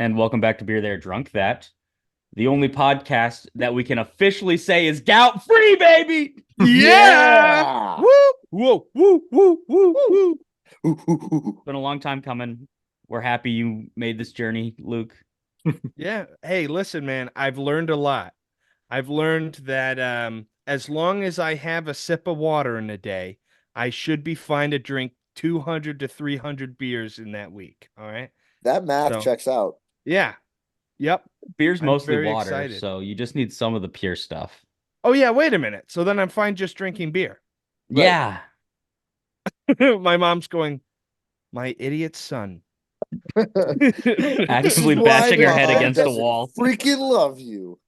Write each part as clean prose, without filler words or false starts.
And welcome back to Beer There Drunk That, the only podcast that we can officially say is gout free, baby. Yeah. Yeah. Woo. Whoa. Woo. Woo. Woo. Woo. It's been a long time coming. We're happy you made this journey, Luke. Yeah. Hey, listen, man. I've learned a lot. I've learned that as long as I have a sip of water in a day, I should be fine to drink 200 to 300 beers in that week. All right. That math So, checks out. yeah. Yep. Beer's I'm mostly very water, excited. so you just need some of the pure stuff. Oh, yeah. Wait a minute. So then I'm fine just drinking beer. Right. Yeah. My mom's going, my idiot son. This is Actively why bashing her head Mom against the doesn't wall. freaking love you.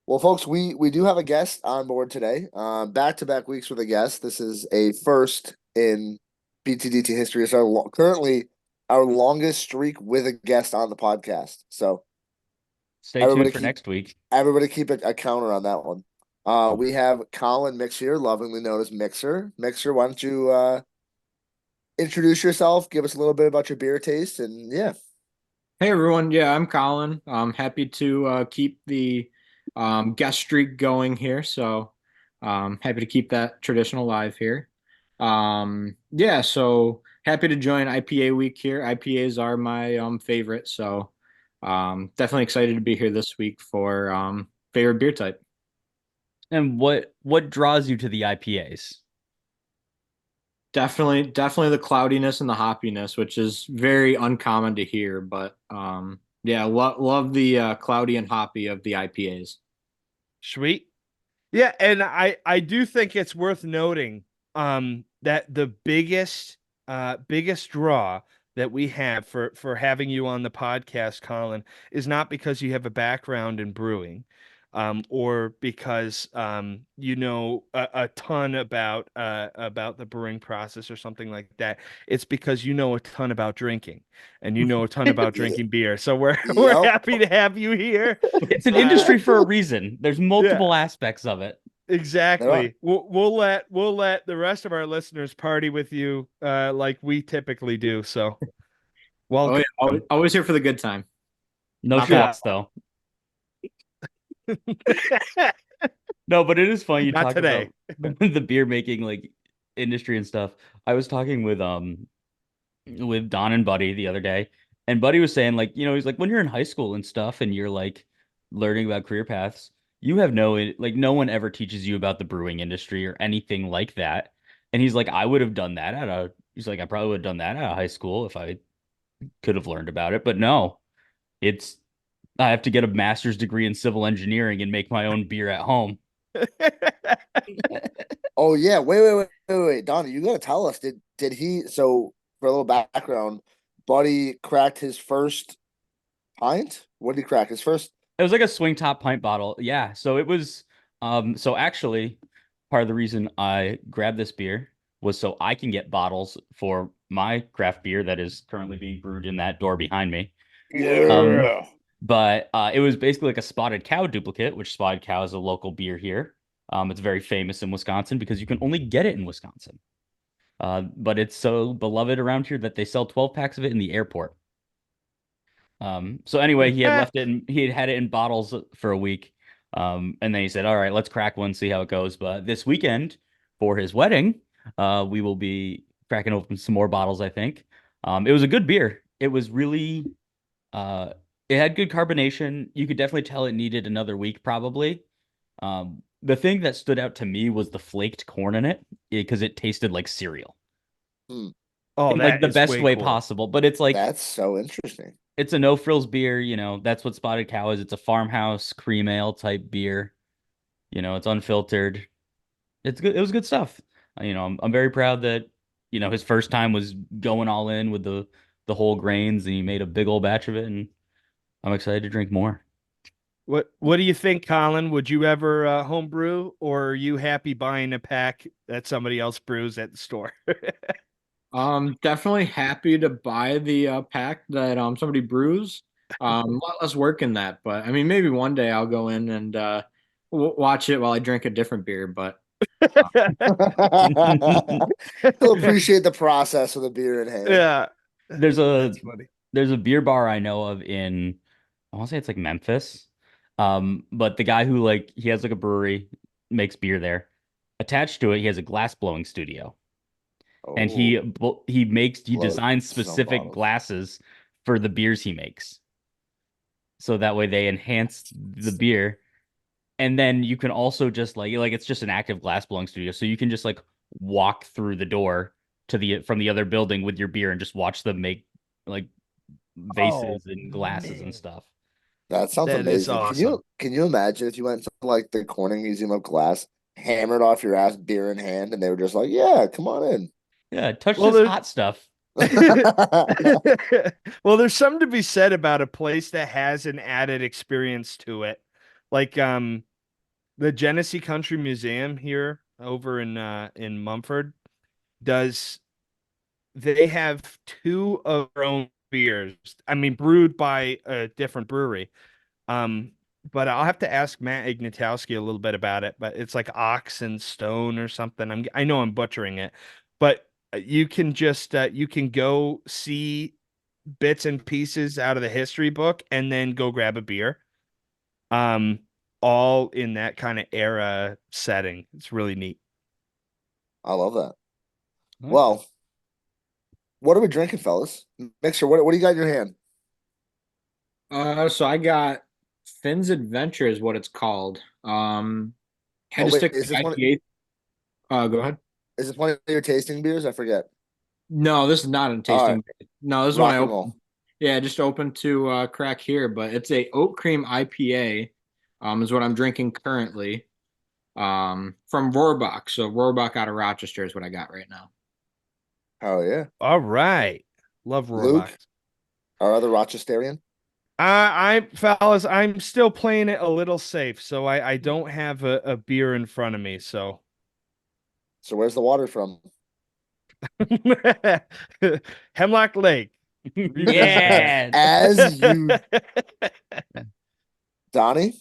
Well, folks, we do have a guest on board today. Back-to-back weeks with a guest. This is a first in BTDT history. It's currently our longest streak with a guest on the podcast. So Stay everybody tuned for keep next week. everybody keep a counter on that one. We have Colin Mix here, lovingly known as Mixer. Mixer, why don't you introduce yourself, give us a little bit about your beer taste, and yeah. Hey everyone, yeah, I'm Colin. I'm happy to keep the guest streak going here. So happy to keep that tradition alive here. Yeah, so happy to join IPA week here. IPAs are my favorite, so definitely excited to be here this week for favorite beer type. And what draws you to the IPAs? Definitely the cloudiness and the hoppiness, which is very uncommon to hear, but yeah, love the cloudy and hoppy of the IPAs. Sweet. Yeah, and I do think it's worth noting that the biggest draw that we have for having you on the podcast, Colin, is not because you have a background in brewing, or because you know a ton about the brewing process or something like that. It's because you know a ton about drinking and you know a ton about Yeah. drinking beer. So we're we're Yep. happy to have you here. It's an industry for a reason. There's Yeah. multiple aspects of it. There are. Exactly. We'll let the rest of our listeners party with you like we typically do. So Oh welcome. yeah, always here for the good time. No Not Yeah. schloss though. No, but it is funny you Not talk about today. the beer making like industry and stuff. I was talking with Don and Buddy the other day, and Buddy was saying like, he's like when you're in high school and stuff and you're like learning about career paths, you have no one ever teaches you about the brewing industry or anything like that. And he's like, he's like, I probably would have done that out of high school if I could have learned about it, but no, it's I have to get a master's degree in civil engineering and make my own beer at home. Oh yeah, wait, Donnie, you gotta tell us. Did he? So for a little background, Buddy cracked his first pint. What did he crack? His first. It was like a swing top pint bottle. Yeah. So it was so actually part of the reason I grabbed this beer was so I can get bottles for my craft beer that is currently being brewed in that door behind me. Um Yeah. but it was basically like a Spotted Cow duplicate, which Spotted Cow is a local beer here. It's very famous in Wisconsin because you can only get it in Wisconsin. But it's so beloved around here that they sell 12 packs of it in the airport. So anyway, he had left it and he had it in bottles for a week. And then he said, all right, let's crack one, see how it goes. But this weekend for his wedding, we will be cracking open some more bottles, I think. It was a good beer. It was really, it had good carbonation. You could definitely tell it needed another week, probably. The thing that stood out to me was the flaked corn in it because it tasted like cereal Hmm. Oh, in like that the is best way way cool. possible. But it's like, That's so interesting. it's a no frills beer, that's what Spotted Cow is. It's a farmhouse cream ale type beer. It's unfiltered. It's good. It was good stuff. I'm very proud that, his first time was going all in with the whole grains and he made a big old batch of it and I'm excited to drink more. What do you think, Colin? Would you ever homebrew, or are you happy buying a pack that somebody else brews at the store? Definitely happy to buy the pack that somebody brews. A lot less work in that, but I mean maybe one day I'll go in and watch it while I drink a different beer. But He'll appreciate the process of the beer in hand. Yeah. There's a That's funny. there's a beer bar I know of in I want to say it's like Memphis. But the guy who like he has like a brewery, makes beer there. Attached to it, he has a glass blowing studio. And Oh, he blows designs his own specific bottles. glasses for the beers he makes. So that way they enhance the beer. And then you can also just like it's just an active glass blowing studio. So you can just like walk through the door to the from the other building with your beer and just watch them make like Oh vases and glasses and man, stuff. That sounds that is amazing. awesome. Can you imagine if you went to like the Corning Museum of Glass, hammered off your ass, beer in hand, and they were just like, "Yeah, come on in." Yeah, touch Well, this there's hot stuff. well, there's something to be said about a place that has an added experience to it. Like the Genesee Country Museum here over in Mumford does they have two of their own beers. I mean, brewed by a different brewery. Um, but I'll have to ask Matt Ignatowski a little bit about it. But it's like Ox and Stone or something. I know I'm butchering it, but you can just you can go see bits and pieces out of the history book and then go grab a beer. Um, all in that kind of era setting. It's really neat. I love that. Nice. Well, what are we drinking, fellas? Mixer, what do you got in your hand? So I got Finn's Adventure is what it's called. Had Oh to wait, stick with the IPA. Go ahead. is this one of your tasting beers? I forget. No, this is not a All right, tasting. No, this is one I rock and opened. roll. Yeah, just opened to crack here, but it's a oat cream IPA. Is what I'm drinking currently. From Rohrbach. So Rohrbach out of Rochester is what I got right now. Hell yeah. All right. Love Roblox. Luke, our other Rochesterian. Fellas, I'm still playing it a little safe, so I don't have a beer in front of me. So So where's the water from? Hemlock Lake, Reefer's Best. Yeah. As you, Donnie.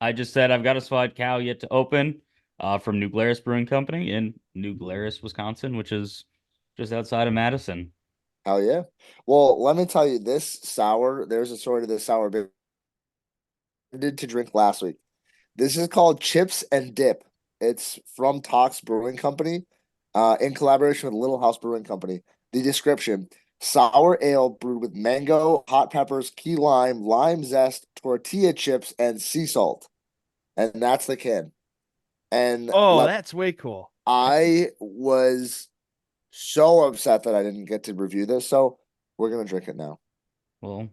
I just said I've got a spot cow yet to open from New Glarus Brewing Company in New Glarus, Wisconsin, which is just outside of Madison. Hell yeah. Well, let me tell you, this sour, there's a sort of this sour beer I did to drink last week. This is called Chips and Dip. It's from Tox Brewing Company, in collaboration with Little House Brewing Company. The description: sour ale brewed with mango, hot peppers, key lime, lime zest, tortilla chips, and sea salt. And that's the can. And Oh, that's way cool. I was so upset that I didn't get to review this. So we're gonna drink it now. Well,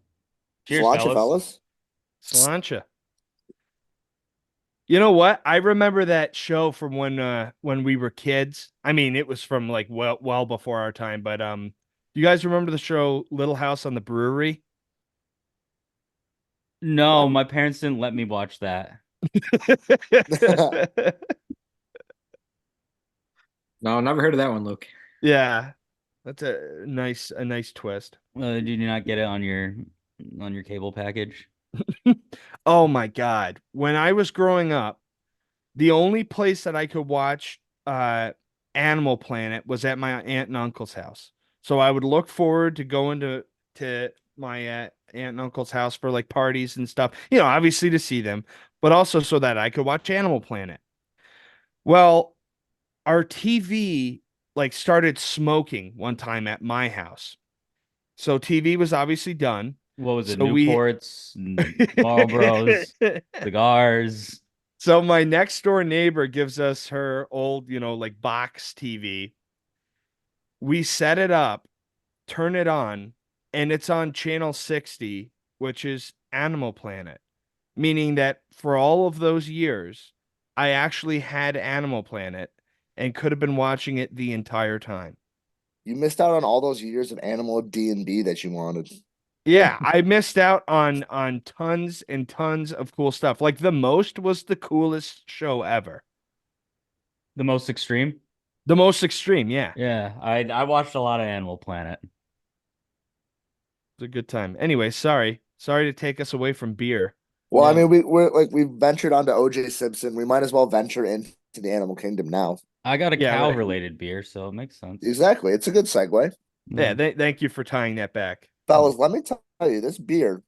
cheers, Sláinte, fellas. fellas. Sláinte. You know what? I remember that show from when we were kids. I mean, it was from like well before our time, but you guys remember the show Little House on the Brewery? No, What? my parents didn't let me watch that. No, never heard of that one, Luke. Yeah. That's a nice twist. Did you not get it on your cable package? Oh my God. When I was growing up, the only place that I could watch Animal Planet was at my aunt and uncle's house. So I would look forward to going to my aunt and uncle's house for like parties and stuff. Obviously to see them, but also so that I could watch Animal Planet. Well, our TV like started smoking one time at my house. So TV was obviously done. What was it? So we Newports, Marlboros, cigars. So my next door neighbor gives us her old, like box TV. We set it up, turn it on, and it's on channel 60, which is Animal Planet, meaning that for all of those years, I actually had Animal Planet and could have been watching it the entire time. You missed out on all those years of animal D&B that you wanted. Yeah, I missed out on tons and tons of cool stuff. Like the most was the coolest show ever. The most extreme? The most extreme, yeah. Yeah, I watched a lot of Animal Planet. It's a good time. Anyway, sorry. Sorry to take us away from beer. Well, I Yeah. mean, we've ventured onto OJ Simpson. We might as well venture into the animal kingdom now. I got a Yeah, cow right. related beer, so it makes sense. Exactly. It's a good segue. Yeah, thank you for tying that back. Fellas, let me tell you, this beer,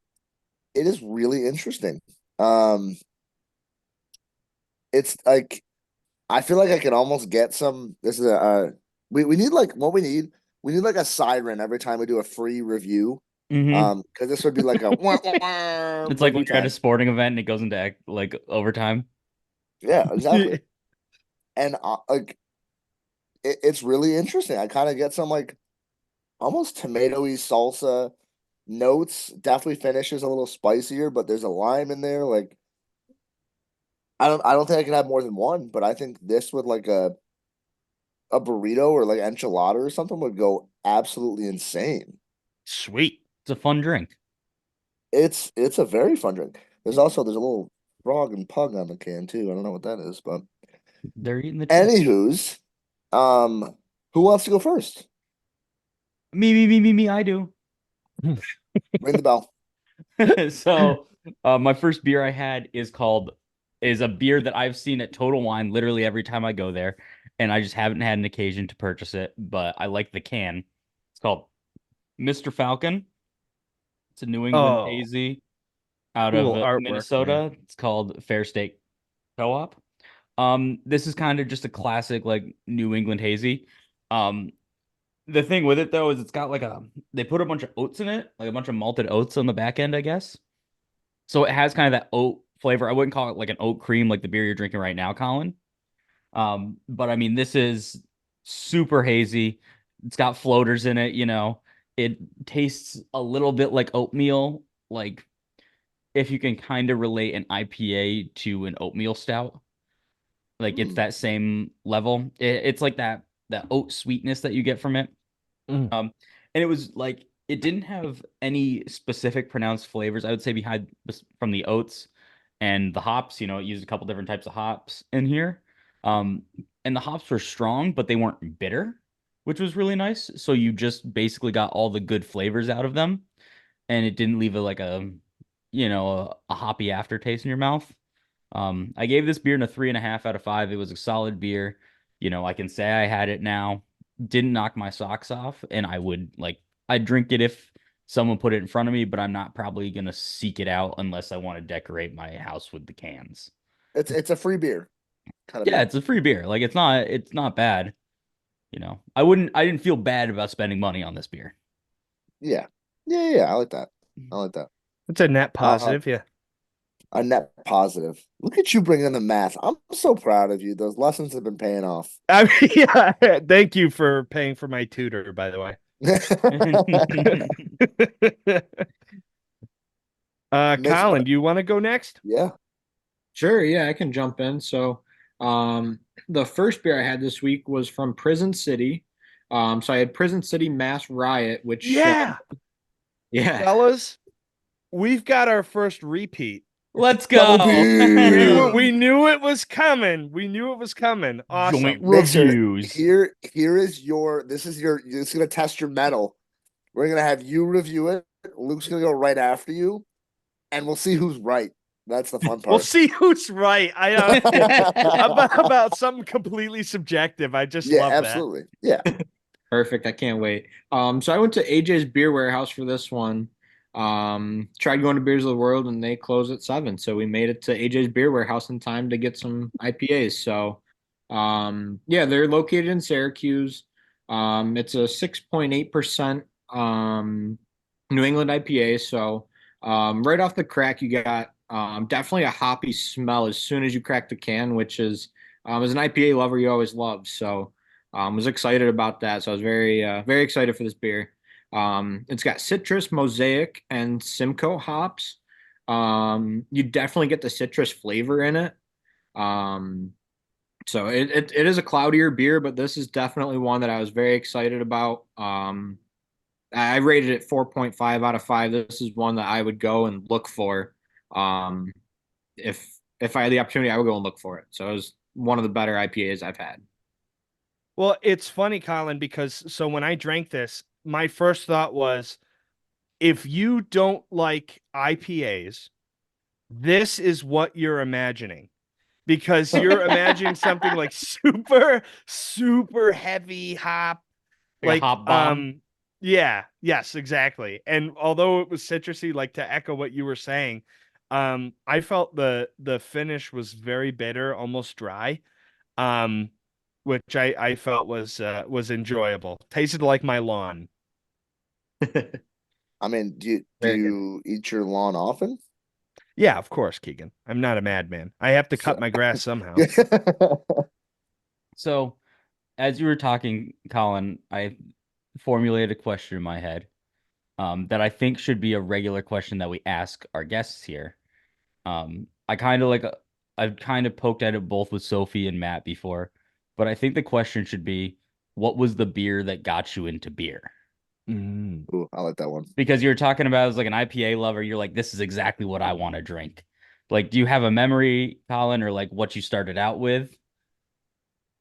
it is really interesting. Um, it's like I feel like I can almost get some. This is we need like what we need. We need like a siren every time we do a free review. Mm-hmm. Because this would be like a wah, wah, wah It's like review when you're at a time. sporting event and it goes into like overtime. Yeah, exactly. And like it's really interesting. I kind of get some like almost tomatoey salsa notes. Definitely finishes a little spicier, but there's a lime in there. Like I don't think I can have more than one, but I think this with like a burrito or like enchilada or something would go absolutely insane. Sweet. It's a fun drink. It's a very fun drink. There's a little frog and pug on the can too. I don't know what that is, but They're eating the chips. anywho's, who wants to go first? Me, I do. Ring the bell. So, my first beer I had is a beer that I've seen at Total Wine literally every time I go there, and I just haven't had an occasion to purchase it, but I like the can. It's called Mr. Falcon. It's a New England Oh, hazy out of cool artwork, man. Minnesota. It's called Fair State Co-op. This is kind of just a classic like New England hazy. Um, the thing with it though is it's got like they put a bunch of oats in it, like a bunch of malted oats on the back end, I guess. So it has kind of that oat flavor. I wouldn't call it like an oat cream like the beer you're drinking right now, Colin. But I mean, this is super hazy. It's got floaters in it, you know. It tastes a little bit like oatmeal, like if you can kind of relate an IPA to an oatmeal stout. Like it's Hmm. that same level. It's like that oat sweetness that you get from it. Mm. And it was like it didn't have any specific pronounced flavors. I would say behind from the oats and the hops. You know, it used a couple different types of hops in here. Um, and the hops were strong, but they weren't bitter, which was really nice. So you just basically got all the good flavors out of them, and it didn't leave like a hoppy aftertaste in your mouth. I gave this beer a 3.5 out of 5. It was a solid beer. You know, I can say I had it now. Didn't knock my socks off, and I'd drink it if someone put it in front of me, but I'm not probably gonna seek it out unless I want to decorate my house with the cans. It's a free beer kind of Yeah, beer. it's a free beer. Like it's not bad. You know, I didn't feel bad about spending money on this beer. Yeah. Yeah. I like that. I like that. It's a net Uh, positive, yeah. a net positive. Look at you bringing the math. I'm so proud of you. Those lessons have been paying off. I mean, yeah. Thank you for paying for my tutor, by the way. Mr. Colin, do you want to go next? Yeah. Sure, yeah, I can jump in. So, the first beer I had this week was from Prison City. So I had Prison City Mass Riot, which, Yeah, yeah, fellas, we've got our first repeat. Let's Double go. B. We knew it was coming. We knew it was coming. Joint Awesome. Mixer, reviews. here is your this is your it's gonna test your metal. We're gonna have you review it. Luke's gonna go right after you, and we'll see who's right. That's the fun We'll part. see who's right. About something completely subjective. I just Yeah, love that. absolutely. Yeah. perfect. I can't wait. So I went to AJ's Beer Warehouse for this one. Tried going to Beers of the World and they closed at 7. So we made it to AJ's Beer Warehouse in time to get some IPAs. So, yeah, they're located in Syracuse. It's a 6.8% New England IPA. So, right off the crack, you got definitely a hoppy smell as soon as you crack the can, which is as an IPA lover, you always love. So, was excited about that. So I was very excited for this beer. It's got citrus, mosaic, and Simcoe hops. You definitely get the citrus flavor in it. Um, so it is a cloudier beer, but this is definitely one that I was very excited about. I rated it 4.5 out of 5. This is one that I would go and look for. Um, if I had the opportunity, I would go and look for it. So it was one of the better IPAs I've had. Well, it's funny, Colin, because so when I drank this, my first thought was if you don't like IPAs, this is what you're imagining. Because you're imagining something like super, super heavy hop, Like a like hop bomb. Yeah, yes, exactly. And although it was citrusy, like to echo what you were saying, I felt the finish was very bitter, almost dry. Um, which I felt was enjoyable. Tasted like my lawn. I mean, do Very good. you eat your lawn often? Yeah, of course, Keegan. I'm not a madman. I have to So, cut my grass somehow. yeah. So, as you were talking, Colin, I formulated a question in my head that I think should be a regular question that we ask our guests here. I kind of like I've kind of poked at it both with Sophie and Matt before, but I think the question should be, what was the beer that got you into beer? Mm. Ooh, I like that one. Because you were talking about as like an IPA lover, you're like, this is exactly what I want to drink. Like, do you have a memory, Colin, or like what you started out with?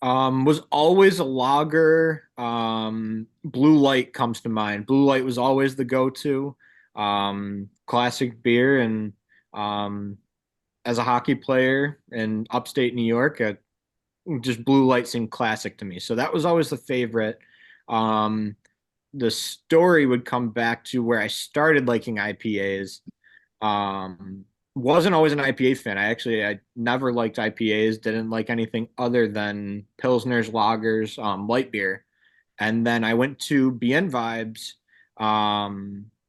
Was always a lager. Blue Light comes to mind. Blue Light was always the go-to. Classic beer. And um, as a hockey player in upstate New York, just Blue Light seemed classic to me. So that was always the favorite. Um, the story would come back to where I started liking IPAs. Um, wasn't always an IPA fan. I never liked IPAs, didn't like anything other than Pilsners, lagers, light beer. And then I went to BN Vibes,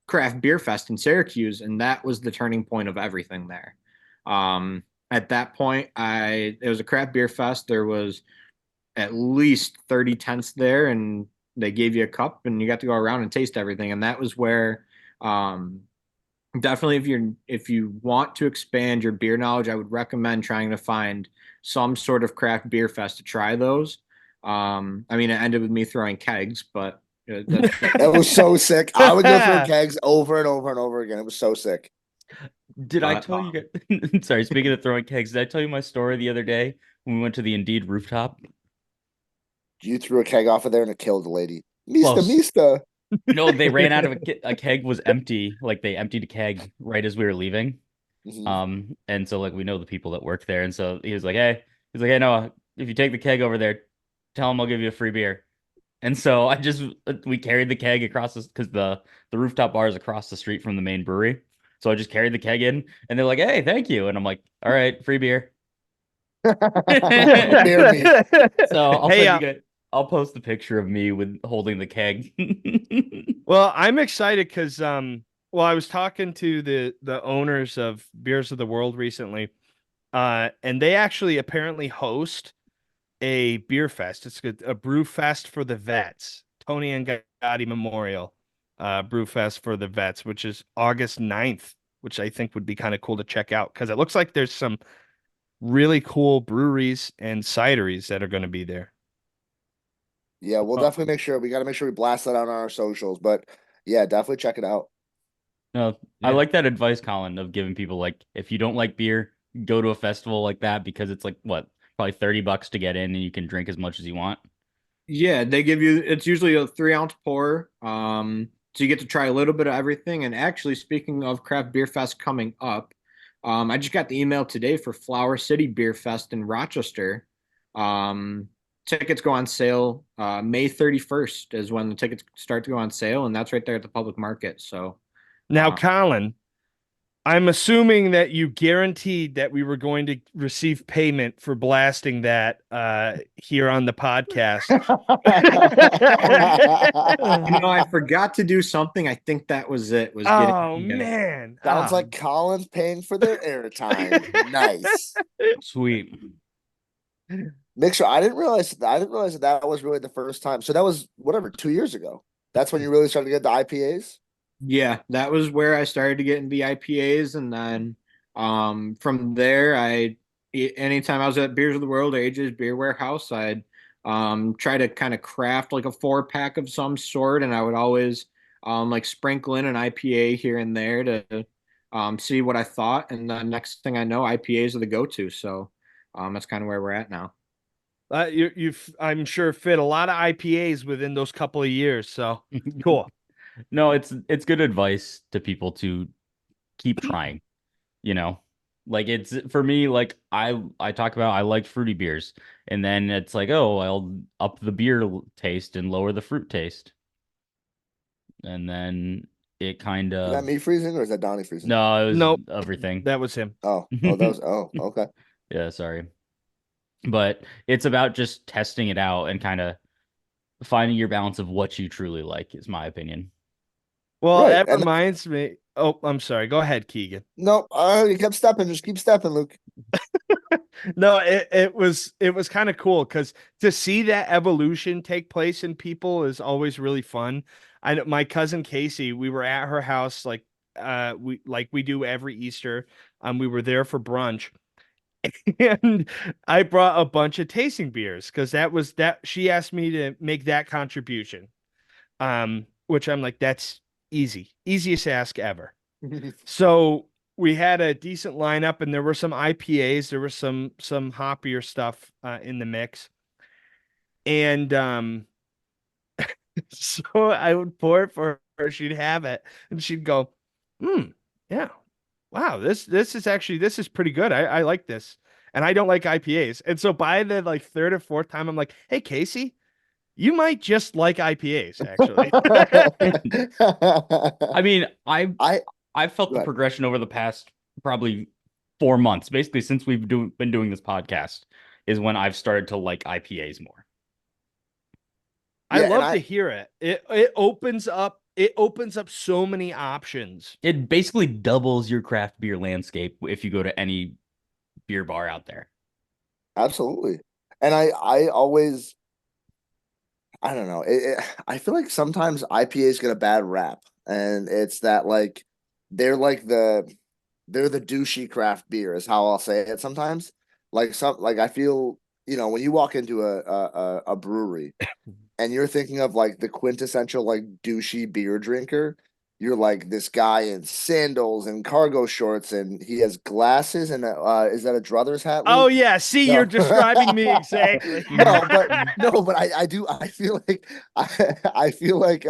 craft beer fest in Syracuse, and that was the turning point of everything there. At that point, it was a craft beer fest. There was at least 30 tents there, and they gave you a cup and you got to go around and taste everything. And that was where um definitely if you want to expand your beer knowledge, I would recommend trying to find some sort of craft beer fest to try those. I mean, it ended with me throwing kegs, but It was so sick. I would go through kegs over and over and over again. It was so sick. Did I but tell you guys? Sorry, speaking of throwing kegs, did I tell you my story the other day when we went to the Indeed rooftop? You threw a keg off of there and it killed the lady. Mista, Close. Mista. No, they ran out of a keg was empty. Like they emptied a keg right as we were leaving. Mhm. And so like we know the people that work there, and so he's like, hey Noah, if you take the keg over there, tell him I'll give you a free beer. And so I just we carried the keg across this because the rooftop bar is across the street from the main brewery. So I just carried the keg in, and they're like, hey, thank you. And I'm like, all right, free beer. Bear me. So I'll Hey, send you guys. I'll post the picture of me with holding the keg. well, I'm excited because well, I was talking to the owners of Beers of the World recently, and they actually apparently host a beer fest. It's a brew fest for the vets, Tony and Gotti Memorial, brew fest for the vets, which is August 9th, which I think would be kind of cool to check out because it looks like there's some really cool breweries and cideries that are going to be there. Yeah, we'll Oh, definitely make sure. We got to make sure we blast that out on our socials. But yeah, definitely check it out. no, I Yeah. like that advice, Colin, of giving people like if you don't like beer, go to a festival like that because it's like what, probably $30 to get in and you can drink as much as you want. yeah, they give you it's usually a 3 ounce pour. So you get to try a little bit of everything. And actually, speaking of craft beer fest coming up, I just got the email today for Flower City Beer Fest in Rochester. Um, Tickets go on sale May 31st is when the tickets start to go on sale, and that's right there at the public market. So Now, uh, Colin, I'm assuming that you guaranteed that we were going to receive payment for blasting that here on the podcast. I forgot to do something. I think that was it. Was getting Oh the man. Sounds like Colin's paying for their airtime. Nice. Sweet. Make sure I didn't realize that that was really the first time. So that was whatever 2 years ago. That's when you really started to get the IPAs. Yeah, that was where I started to get into the IPAs, and then from there, anytime I was at Beers of the World or AJ's Beer Warehouse, I'd try to kind of craft like a 4 pack of some sort, and I would always like sprinkle in an IPA here and there to see what I thought, and the next thing I know, IPAs are the go-to. So that's kind of where we're at now. You've I'm sure fit a lot of IPAs within those couple of years. So cool. No, it's good advice to people to keep trying, you know. Like it's for me, like I talk about I like fruity beers, and then it's like, oh, I'll up the beer taste and lower the fruit taste. and then it kind Is that of me freezing or is that Donnie freezing? no, it was Nope, everything. that was him. Oh, okay. Yeah, sorry. But it's about just testing it out and kind of finding your balance of what you truly like, is my opinion. Well, Right. that And reminds me. Oh, I'm sorry. Go ahead, Keegan. no, you kept stepping. Just keep stepping, Luke. No, it was kind of cool because to see that evolution take place in people is always really fun. I know my cousin Casey, we were at her house we do every Easter. We were there for brunch and I brought a bunch of tasting beers because that she asked me to make that contribution. Which I'm like, that's easy. Easiest ask ever. So we had a decent lineup, and there were some IPAs, there was some hoppier stuff in the mix, and so I would pour it for her. She'd have it, and she'd go, yeah, wow, this is pretty good. I like this, and I don't like IPAs, and so by the like third or fourth time, I'm like, hey, Casey, you might just like IPAs, actually. I mean, I I I've felt Go the ahead. progression over the past probably 4 months, basically since been doing this podcast, is when I've started to like IPAs more. I Yeah, and love to hear it. It opens up so many options. It basically doubles your craft beer landscape if you go to any beer bar out there. absolutely. And I always I don't know. I feel like sometimes IPAs get a bad rap, and it's that like they're like they're the douchey craft beer is how I'll say it sometimes. Like I feel, when you walk into a brewery and you're thinking of like the quintessential like douchey beer drinker, you're like this guy in sandals and cargo shorts and he has glasses and is that a Druthers hat, Oh Luke? yeah, see, you're No. describing me exactly. No, but I feel like I feel like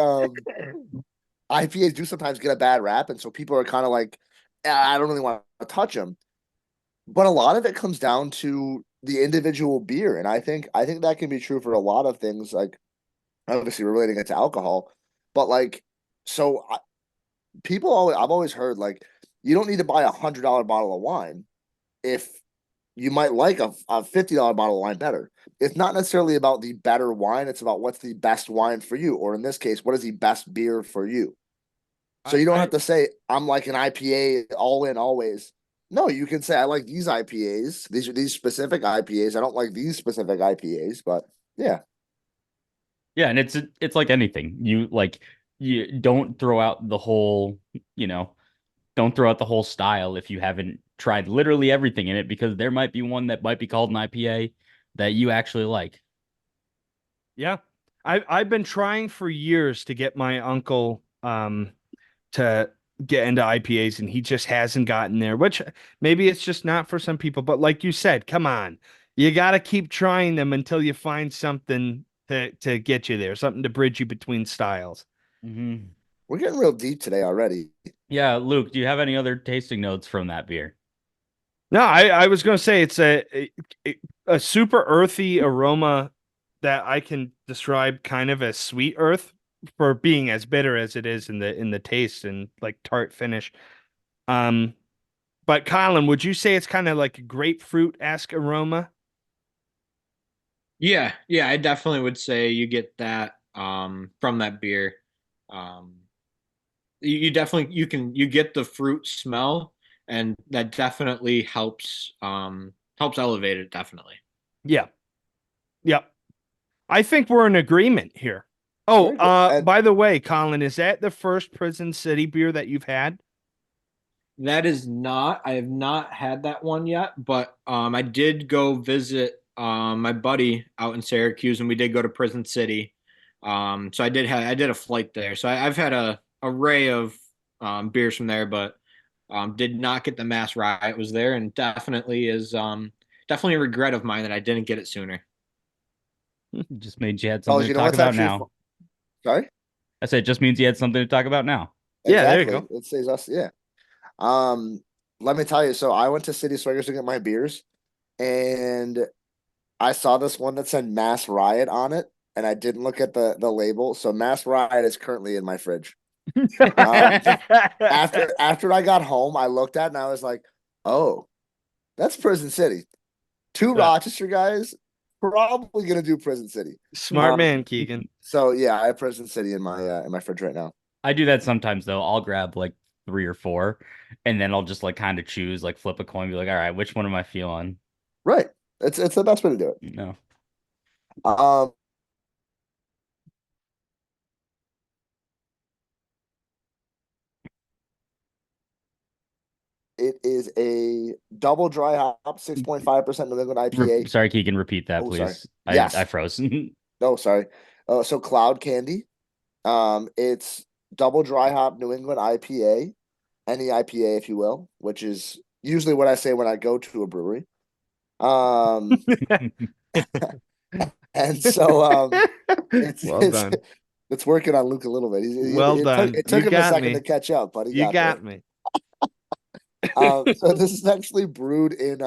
IPAs do sometimes get a bad rap, and so people are kind of like, I don't really want to touch them. But a lot of it comes down to the individual beer, and I think that can be true for a lot of things. Like obviously relating it to alcohol, but like so people always I've always heard like you don't need to buy $100 bottle of wine if you might like a $50 bottle of wine better. It's not necessarily about the better wine, it's about what's the best wine for you, or in this case, what is the best beer for you. So I, you don't have I to say I'm like an IPA all in always. No, you can say I like these IPAs, these specific IPAs. I don't like these specific IPAs, but yeah. Yeah, and it's like anything. You don't throw out the whole, you know, don't throw out the whole style if you haven't tried literally everything in it, because there might be one that might be called an IPA that you actually like. yeah, I've been trying for years to get my uncle to get into IPAs, and he just hasn't gotten there. Which maybe it's just not for some people, but like you said, come on, you got to keep trying them until you find something to get you there, something to bridge you between styles. Hmm. We're getting real deep today already. Yeah, Luke, do you have any other tasting notes from that beer? No, I was going to say it's a super earthy aroma that I can describe kind of as sweet earth for being as bitter as it is in the taste and like tart finish. Um, but Colin, would you say it's kind of like a grapefruit-esque aroma? Yeah, I definitely would say you get that from that beer. Um, you definitely you get the fruit smell, and that definitely helps elevate it definitely. Yeah. Yep. I think we're in agreement here. Oh, Very good. And by the way, Colin, is that the first Prison City beer that you've had? That is not. I have not had that one yet, but I did go visit my buddy out in Syracuse, and we did go to Prison City. So I did a flight there. So I've had a array of beers from there, but did not get the Mass Riot was there, and definitely a regret of mine that I didn't get it sooner. Just means you had something fellas, to you know talk what's about actually now. sorry? I said it just means you had something to talk about now. Yeah, there you Exactly. go. It saves us, yeah. Um, Let me tell you, so I went to City Swingers to get my beers, and I saw this one that said Mass Riot on it, and I didn't look at the label. So Mass Riot is currently in my fridge. After I got home, I looked at it and I was like, oh, that's Prison City. Two Rochester guys probably gonna do Prison City. Smart man, Keegan. So yeah, I have Prison City in my fridge right now. I do that sometimes though. I'll grab like 3 or 4, and then I'll just like kind of choose, like flip a coin, be like, all right, which one am I feeling? Right. It's the best way to do it. No. Um, it is a double dry hop, 6.5% New England IPA. Sorry, Keegan, repeat that, Oh, sorry. please. Yes. I froze. Oh, sorry. So Cloud Candy. It's double dry hop New England IPA, any IPA, if you will, which is usually what I say when I go to a brewery. And so it's Well it's done. it's working on Luke a little bit. Well done. It took You him a got second me. to catch up, but You got me. me. So this is actually brewed in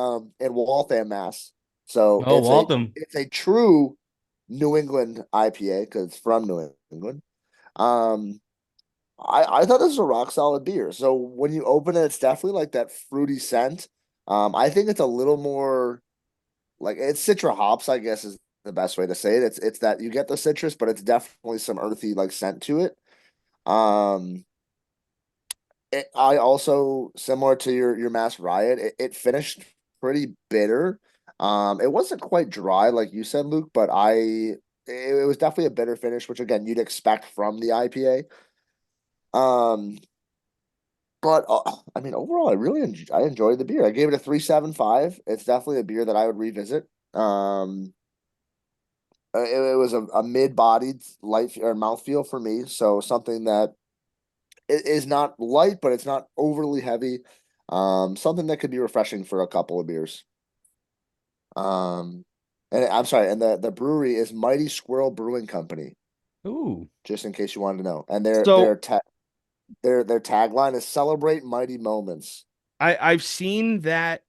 Waltham, Mass. So Oh, Waltham. it's a true New England IPA because it's from New England. Um, I thought this was a rock solid beer. So when you open it, it's definitely like that fruity scent. I think it's a little more like it's citra hops, I guess is the best way to say it. It's that you get the citrus, but it's definitely some earthy like scent to it. Um, I also similar to your Mass Riot, it finished pretty bitter. It wasn't quite dry like you said, Luke, but it was definitely a bitter finish, which again you'd expect from the IPA. Um, but I mean, overall, I enjoyed the beer. I gave it a 3.75. It's definitely a beer that I would revisit. It was a mid-bodied light or mouthfeel for me, so something that is not light, but it's not overly heavy. Something that could be refreshing for a couple of beers. And I'm sorry, and the brewery is Mighty Squirrel Brewing Company, Ooh. just in case you wanted to know. And So their tagline is "Celebrate Mighty Moments." I've seen that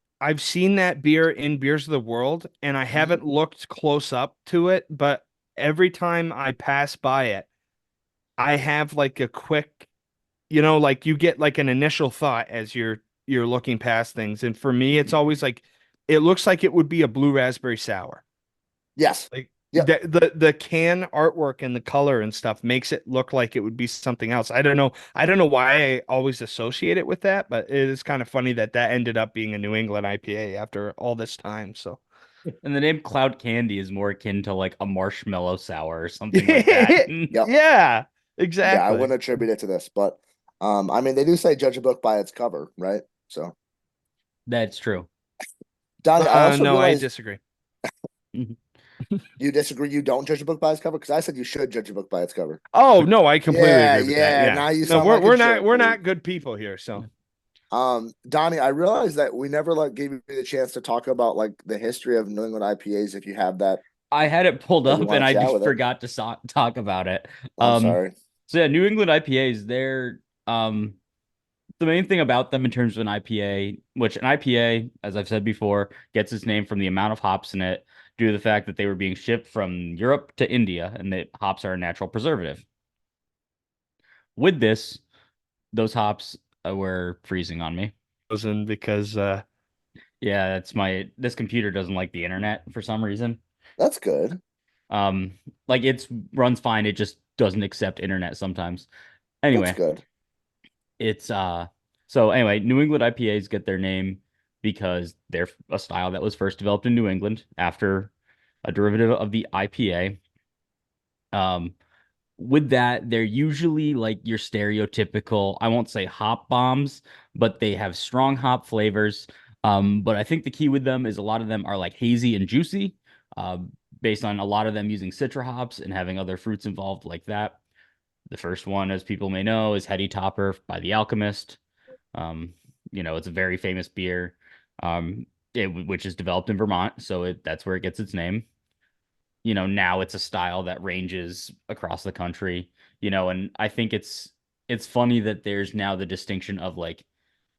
beer in Beers of the World, and I haven't looked close up to it, but every time I pass by it, I have like a quick, like you get like an initial thought as you're looking past things. And for me, it's always like it looks like it would be a blue raspberry sour. Yes. Like Yep. the can artwork and the color and stuff makes it look like it would be something else. I don't know. I don't know why I always associate it with that, but it is kind of funny that ended up being a New England IPA after all this time. So And the name Cloud Candy is more akin to like a marshmallow sour or something like that. Yep. Yeah, Yeah, I exactly. wouldn't attribute it to this, but I mean they do say judge a book by its cover, right? So That's true. Donnie, I also No, I realized disagree. you disagree. You don't judge a book by its cover because I said you should judge a book by its cover. Oh no, I completely Yeah, agree with that. yeah. Yeah. Now you No, sound like a jerk, we're dude. not good people here. So Donnie, I realized that we never like gave you the chance to talk about like the history of New England IPAs. If you have that, I had it pulled that you up and want to I chat just with it, forgot to talk about it. I'm sorry. So yeah, New England IPAs, they're the main thing about them in terms of an IPA, which an IPA, as I've said before, gets its name from the amount of hops in it due to the fact that they were being shipped from Europe to India and that hops are a natural preservative. With this, those hops were freezing on me. because Yeah, this computer doesn't like the internet for some reason. That's good. Like it's runs fine, it just doesn't accept internet sometimes. That's Anyway, good. it's so anyway, New England IPAs get their name because they're a style that was first developed in New England after a derivative of the IPA. Um, with that, they're usually like your stereotypical, I won't say hop bombs, but they have strong hop flavors. But I think the key with them is a lot of them are like hazy and juicy, uh, based on a lot of them using citra hops and having other fruits involved like that. The first one, as people may know, is Heady Topper by The Alchemist. Um, it's a very famous beer, which is developed in Vermont, so that's where it gets its name. Now it's a style that ranges across the country, and I think it's funny that there's now the distinction of like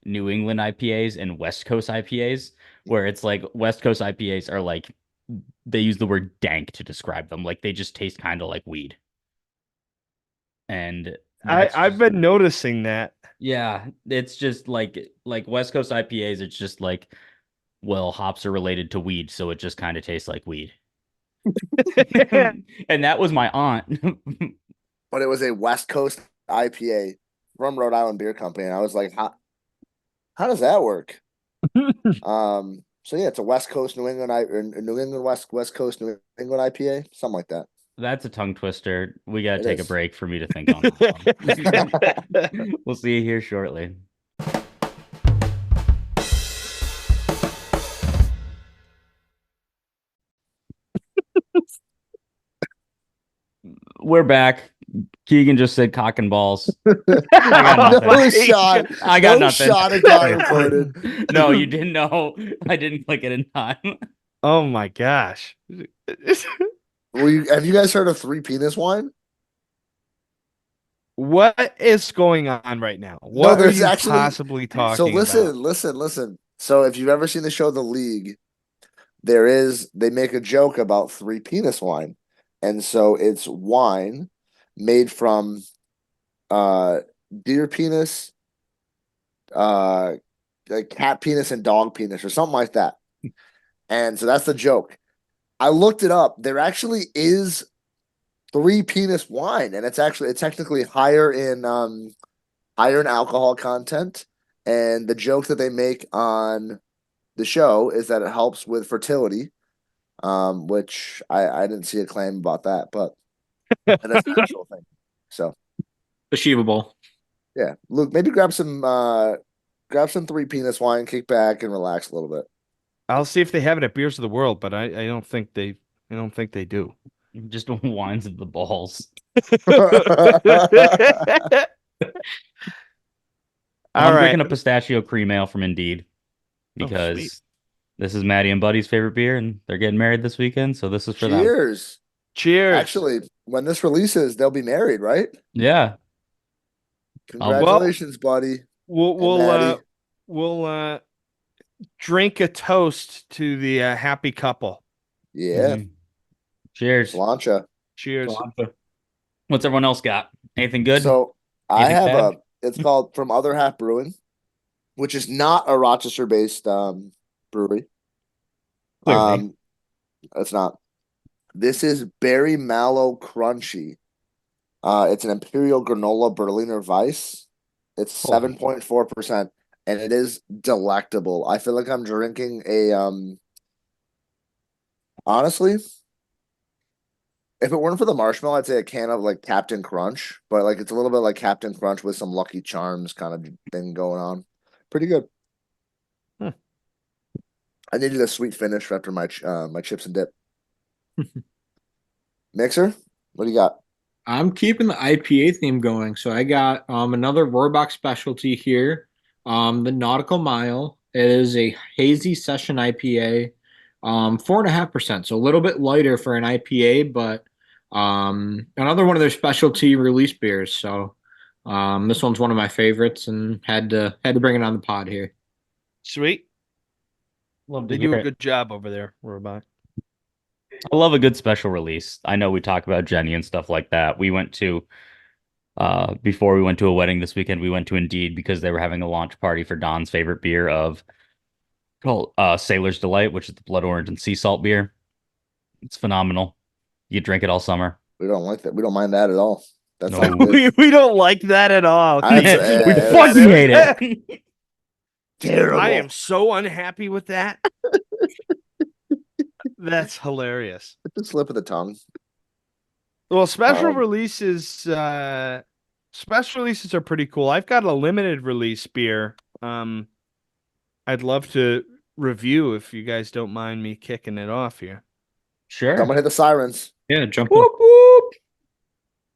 New England IPAs and West Coast IPAs, where it's like West Coast IPAs are like they use the word dank to describe them, like they just taste kind of like weed. And I've been noticing that. Yeah, it's just like West Coast IPAs. It's just like, well, hops are related to weed, so it just kind of tastes like weed. And that was my aunt. But it was a West Coast IPA from Rhode Island Beer Company, and I was like, how does that work? So yeah, it's a West Coast New England New England West Coast New England IPA, something like that. That's a tongue twister. We gotta It take a is. break for me to think on that one. We'll see you here shortly. We're back. Keegan just said cock and balls. I got nothing. No shot. I got No nothing. shot it got recorded. No, you didn't know. I didn't click it in time. Oh my gosh. Have you guys heard of three penis wine? What is going on right now? What are there's you actually- possibly talking So about? listen. So if you've ever seen the show The League, they make a joke about three penis wine. And so it's wine made from deer penis, like cat penis and dog penis or something like that. And so that's the joke. I looked it up. There actually is three penis wine, and it's technically higher in alcohol content. And the joke that they make on the show is that it helps with fertility, which I didn't see a claim about that, but that's an actual thing. So Achievable. yeah, Luke, maybe grab some three penis wine, kick back, and relax a little bit. I'll see if they have it at Beers of the World, but I don't think they do. Just wines of the balls. I'm drinking a pistachio cream ale from Indeed because sweet. This is Maddie and Buddy's favorite beer, and they're getting married this weekend, so this is for them. Cheers. Cheers. Actually, when this releases, they'll be married, right? Yeah. Congratulations, buddy. We'll drink a toast to the happy couple. Yeah. Mhm. Cheers. Slancha. Cheers. What's everyone else got? Anything good? So I Anything have bad? it's called From Other Half Brewing, which is not a Rochester-based brewery. Clearly. It's not. This is Berry Mallow Crunchy. It's an Imperial Granola Berliner Weiss. It's 7.4%, and it is delectable. I feel like I'm drinking a honestly, if it weren't for the marshmallow, I'd say a can of like Captain Crunch, but like it's a little bit like Captain Crunch with some Lucky Charms kind of thing going on. Pretty good. I needed a sweet finish after my chips and dip. Mixer, what do you got? I'm keeping the IPA theme going. So I got another Rohrbach specialty here. The Nautical Mile. It is a hazy session IPA, 4.5%. So a little bit lighter for an IPA, but another one of their specialty release beers. So this one's one of my favorites, and had to bring it on the pod here. Sweet. Love to They hear do a it. good job over there, Rohrbach. I love a good special release. I know we talk about Jenny and stuff like that. We went to before we went to a wedding this weekend, we went to Indeed because they were having a launch party for Don's favorite beer called Sailor's Delight, which is the blood orange and sea salt beer. It's phenomenal. You drink it all summer. We don't like that. We don't mind that at all. That's No. like this. we don't like that at all. We fucking hate it. Terrible. I am so unhappy with that. That's hilarious. It's a slip of the tongue. Well, special releases are pretty cool. I've got a limited release beer. I'd love to review if you guys don't mind me kicking it off here. Sure. Someone hit the sirens. Yeah, jump Whoop, whoop.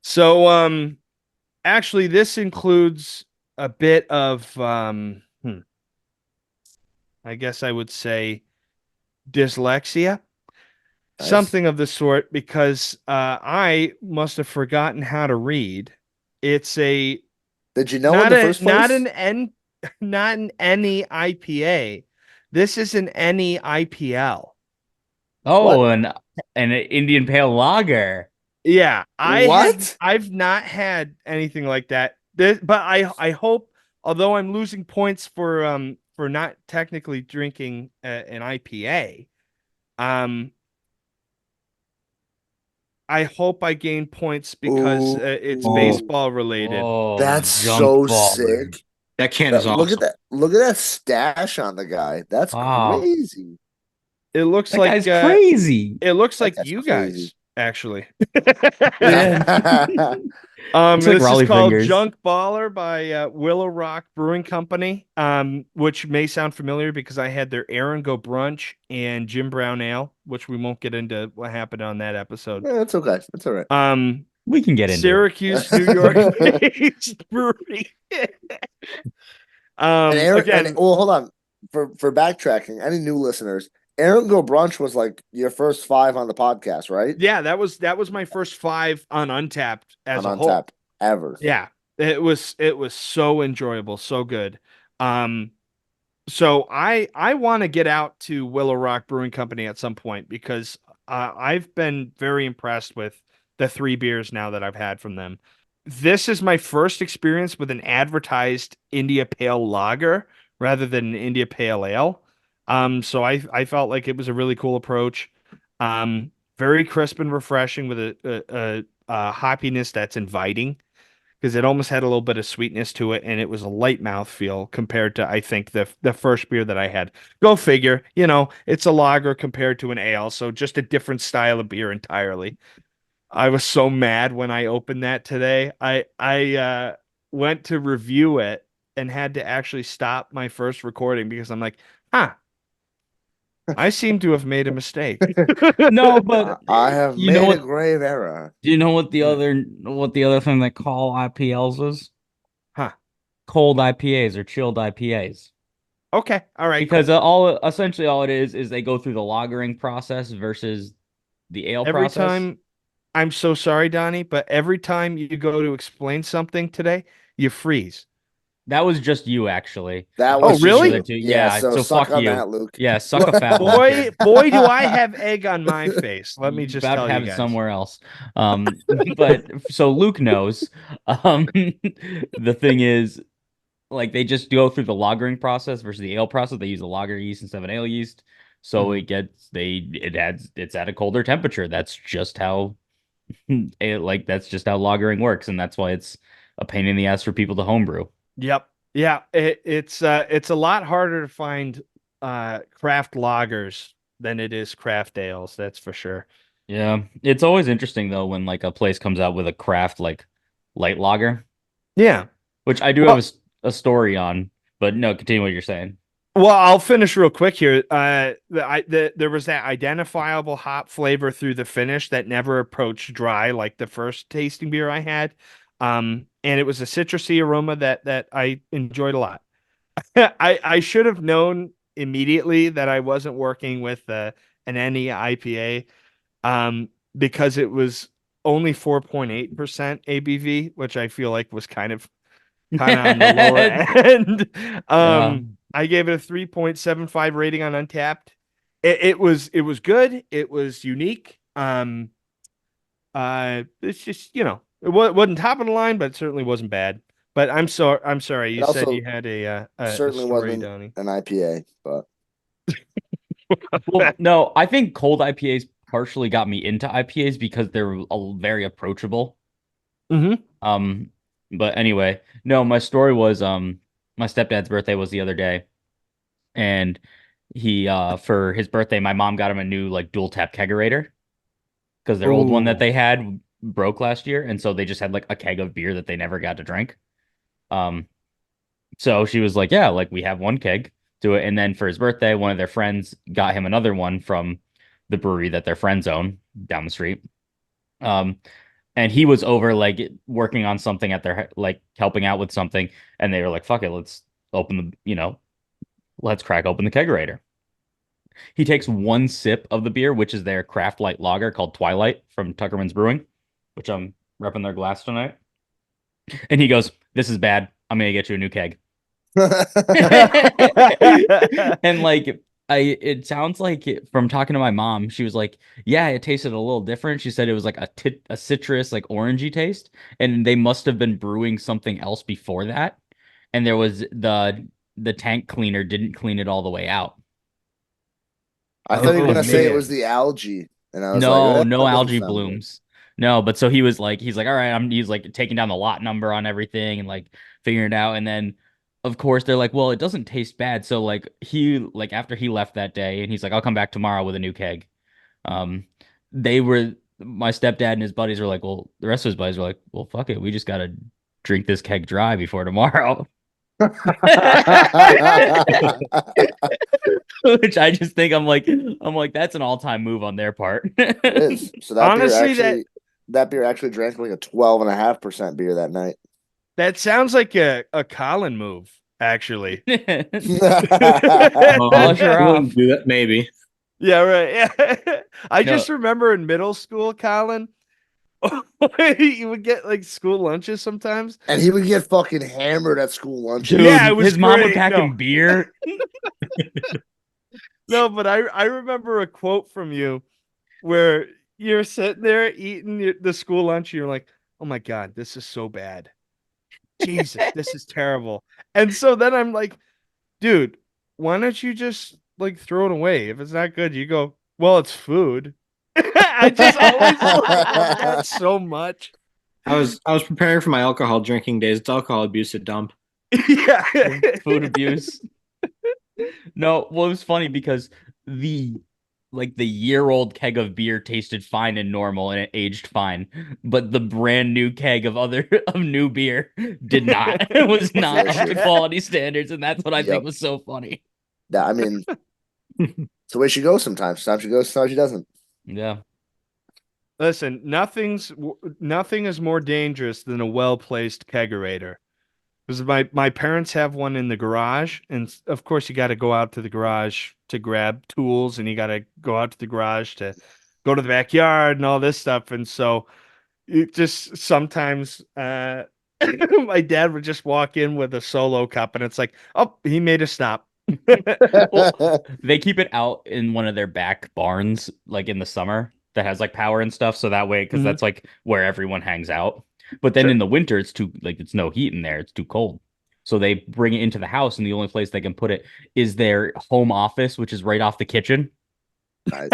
So, actually, this includes a bit of, I guess I would say dyslexia. Nice. Something of the sort, because I must have forgotten how to read. It's a Did you know in the first place? not an NE IPA. This is an NE IPL. Oh, an Indian Pale Lager. Yeah, What? I've not had anything like that. But I hope, although I'm losing points for not technically drinking an IPA, um I hope I gain points because Ooh, it's Oh, baseball related. Whoa, that's junk so baller. sick. that can is Look at awesome. that. Look at that stash on the guy. That's Wow, crazy. It looks that guy's like crazy. That guy's you crazy. guys actually. Yeah. Looks like This is Raleigh called fingers. Junk Baller by Willow Rock Brewing Company, which may sound familiar because I had their Aaron Go Brunch and Jim Brown Ale, which we won't get into what happened on that episode. Yeah, that's okay. That's all right. We can get into it. Syracuse, New York based brewery. And Aaron, and Again, well, hold on. For backtracking, any new listeners, Aaron Go Brunch was like your first five on the podcast, right? yeah, that was my first five on Untapped as On a whole. Untapped ever. Yeah, it was so enjoyable, so good. Um, so I want to get out to Willow Rock Brewing Company at some point because I've been very impressed with the three beers now that I've had from them. This is my first experience with an advertised India Pale Lager rather than an India Pale Ale. So I felt like it was a really cool approach. Very crisp and refreshing with a hoppiness that's inviting because it almost had a little bit of sweetness to it, and it was a light mouth feel compared to I think the first beer that I had. Go figure, it's a lager compared to an ale, so just a different style of beer entirely. I was so mad when I opened that today. I went to review it and had to actually stop my first recording because I'm like, huh, I seem to have made a mistake. No, but I have you know made a what? grave error. Do you know what the Yeah. other thing they call IPLs is? Huh. Cold IPAs or chilled IPAs. Okay. All right, Because cool. all it is they go through the lagering process versus the ale Every process. time I'm so sorry, Donnie, but every time you go to explain something today, you freeze. That was just you, actually. That Oh, was just The really? other you. two, Yeah, yeah. so So suck fuck on you. that, Luke. Yeah, suck a fat one, Boy, kid. boy, do I have egg on my face. Let me You just about to tell you have it guys. somewhere else. But so Luke knows. The thing is, like they just go through the lagering process versus the ale process. They use a lager yeast instead of an ale yeast, so Mhm. it's at a colder temperature. That's just how that's just how lagering works, and that's why it's a pain in the ass for people to homebrew. Yep. Yeah, it's a lot harder to find craft lagers than it is craft ales, that's for sure. Yeah, it's always interesting though when like a place comes out with a craft like light lager, Yeah. which I do have Well, a story on. But no, continue what you're saying. well, I'll finish real quick here. There was that identifiable hop flavor through the finish that never approached dry like the first tasting beer I had. And it was a citrusy aroma that I enjoyed a lot. I should have known immediately that I wasn't working with an NE IPA, because it was only 4.8% ABV, which I feel like was kind of on the lower end. Yeah. I gave it a 3.75 rating on Untapped. It was good. It was unique. It's just wasn't top of the line, but it certainly wasn't bad. But I'm sorry. It You said also you had a certainly story, wasn't Donnie. an IPA, but Well, no, I think cold IPAs partially got me into IPAs because they're very approachable. Mm-hmm. Um, but anyway, no, my story was my stepdad's birthday was the other day, and he for his birthday, my mom got him a new like dual tap kegerator because their old one that Ooh. they had broke last year, and so they just had like a keg of beer that they never got to drink. Um, so she was like, "Yeah, like we have one keg to it." And then for his birthday, one of their friends got him another one from the brewery that their friends own down the street. Um, and he was over like working on something at their like helping out with something, and they were like, "Fuck it, let's open let's crack open the kegerator." He takes one sip of the beer, which is their craft light lager called Twilight from Tuckerman's Brewing, which I'm repping their glass tonight. And he goes, "This is bad. I'm gonna get you a new keg." And like It sounds like from talking to my mom, she was like, yeah, it tasted a little different. She said it was like a citrus, like orangey taste, and they must have been brewing something else before that. And there was the tank cleaner didn't clean it all the way out. I thought you were Oh gonna say it man. was the algae, and I was like, No, no that doesn't algae sound good. blooms. No, but so he's like, all right, he's like taking down the lot number on everything and like figuring it out. And then of course they're like, well, it doesn't taste bad. So like after he left that day and he's like, I'll come back tomorrow with a new keg. They were my stepdad and his buddies were like, well, the rest of his buddies were like, well, fuck it, we just gotta drink this keg dry before tomorrow. Which I just think I'm like that's an all-time move on their part. It is. So Honestly, that beer actually drank like a 12.5% beer that night. that sounds like a Colin move, actually. Polish her I off. wouldn't do that, maybe. Yeah, right. Yeah. I No. just remember in middle school, Colin, you would get like school lunches sometimes. And he would get fucking hammered at school lunches. Dude, Yeah, it was his mom would great. pack No. him beer. No, but I remember a quote from you where you're sitting there eating the school lunch and you're like, "Oh my God, this is so bad. Jesus, this is terrible." And so then I'm like, "Dude, why don't you just like throw it away? If it's not good, you go, well, it's food." I just always love that so much. I was preparing for my alcohol drinking days. It's alcohol abuse at dump. Yeah. Food abuse. No, well, it was funny because the the year-old keg of beer tasted fine and normal and it aged fine, but the brand new keg of new beer did not. It was not For up to sure. quality standards, and that's what I think Yep. was so funny. I mean, it's the way she goes sometimes. Sometimes she goes, sometimes she doesn't. Yeah. Listen, nothing is more dangerous than a well-placed kegerator. Because my parents have one in the garage, and of course you got to go out to the garage to grab tools, and you got to go out to the garage to go to the backyard and all this stuff. And so it just sometimes my dad would just walk in with a solo cup, and it's like, oh, he made a stop. Well, they keep it out in one of their back barns, like in the summer, that has like power and stuff. So that way, because Mhm. that's like where everyone hangs out. But then Sure. in the winter, it's no heat in there. It's too cold. So they bring it into the house, and the only place they can put it is their home office, which is right off the kitchen. Nice.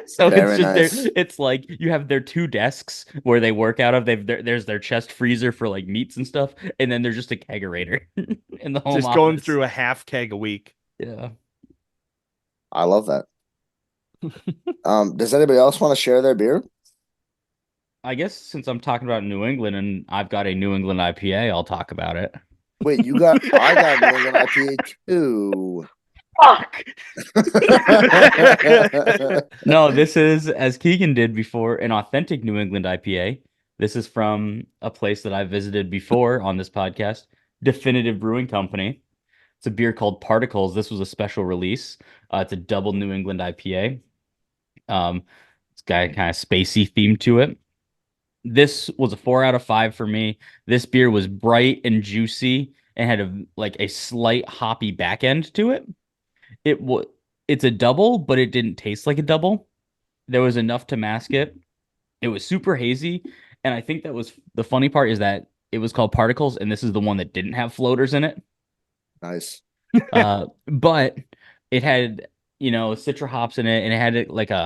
So Very it's just nice. it's like you have their two desks where they work out of. There's their chest freezer for like meats and stuff, and then there's just a kegerator in the home Just office. going through a half keg a week. Yeah. I love that. Does anybody else want to share their beer? I guess since I'm talking about New England and I've got a New England IPA, I'll talk about it. Wait, I got New England IPA too. Fuck. No, this is, as Keegan did before, an authentic New England IPA. This is from a place that I visited before on this podcast, Definitive Brewing Company. It's a beer called Particles. This was a special release. It's a double New England IPA. It's got kind of spacey theme to it. This was a 4 out of 5 for me. This beer was bright and juicy and had a slight hoppy back end to it. It's a double, but it didn't taste like a double. There was enough to mask it. It was super hazy, and I think that was the funny part is that it was called Particles, and this is the one that didn't have floaters in it. Nice. But it had citra hops in it, and it had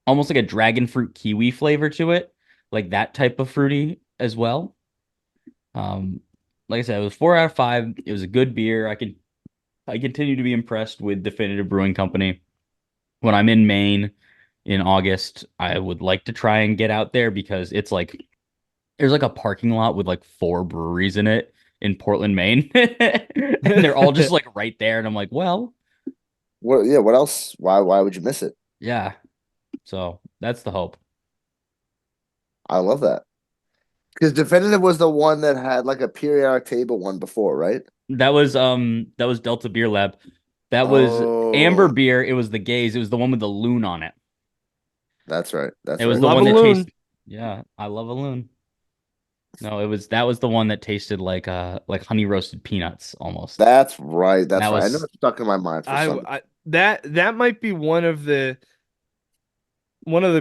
almost like a dragon fruit kiwi flavor to it, like that type of fruity as well. Like I said, it was 4 out of 5. It was a good beer. I continue to be impressed with Definitive Brewing Company. When I'm in Maine in August, I would like to try and get out there because there's like a parking lot with like 4 breweries in it in Portland, Maine. And they're all just like right there. And I'm like, well, What else? Why would you miss it? yeah. So that's the hope. I love that. Because Definitive was the one that had like a periodic table one before, right? That was Delta Beer Lab. That was Amber Oh, Beer. It was the Gaze. It was the one with the loon on it. that's right. That's It was right. the Love one a that loon. tastes. Yeah, I love a loon. No, that was the one that tasted like honey roasted peanuts almost. That's right. That's That right. I know was it's stuck in my mind for some. That might be one of the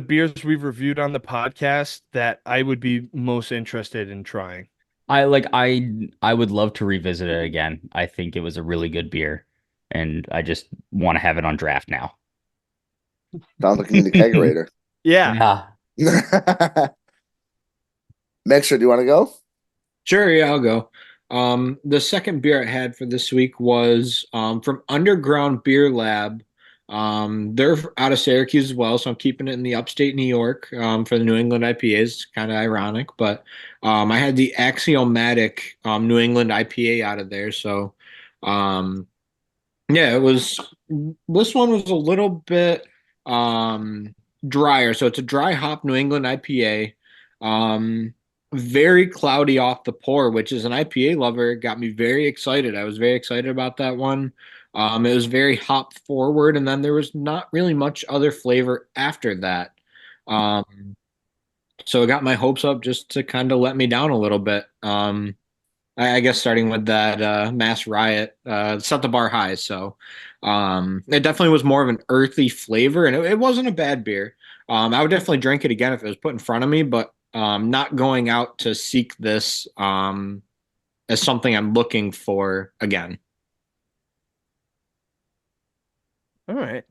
beers we've reviewed on the podcast that I would be most interested in trying. I would love to revisit it again. I think it was a really good beer, and I just want to have it on draft now. Sounds like you need a kegerator. Yeah. Yeah. Mixer, do you want to go? Sure, yeah, I'll go. The second beer I had for this week was from Underground Beer Lab. They're out of Syracuse as well, so I'm keeping it in the upstate New York for the New England IPAs. Kind of ironic, but I had the Axiomatic New England IPA out of there. So, um, yeah, it was. This one was a little bit drier. So it's a dry hop New England IPA. Very cloudy off the pour, which is an IPA lover. It got me very excited. I was very excited about that one. It was very hop forward, and then there was not really much other flavor after that. Um, so it got my hopes up just to kind of let me down a little bit. I guess starting with that mass riot set the bar high. So it definitely was more of an earthy flavor, and it wasn't a bad beer. I would definitely drink it again if it was put in front of me, but not going out to seek this as something I'm looking for again. All right.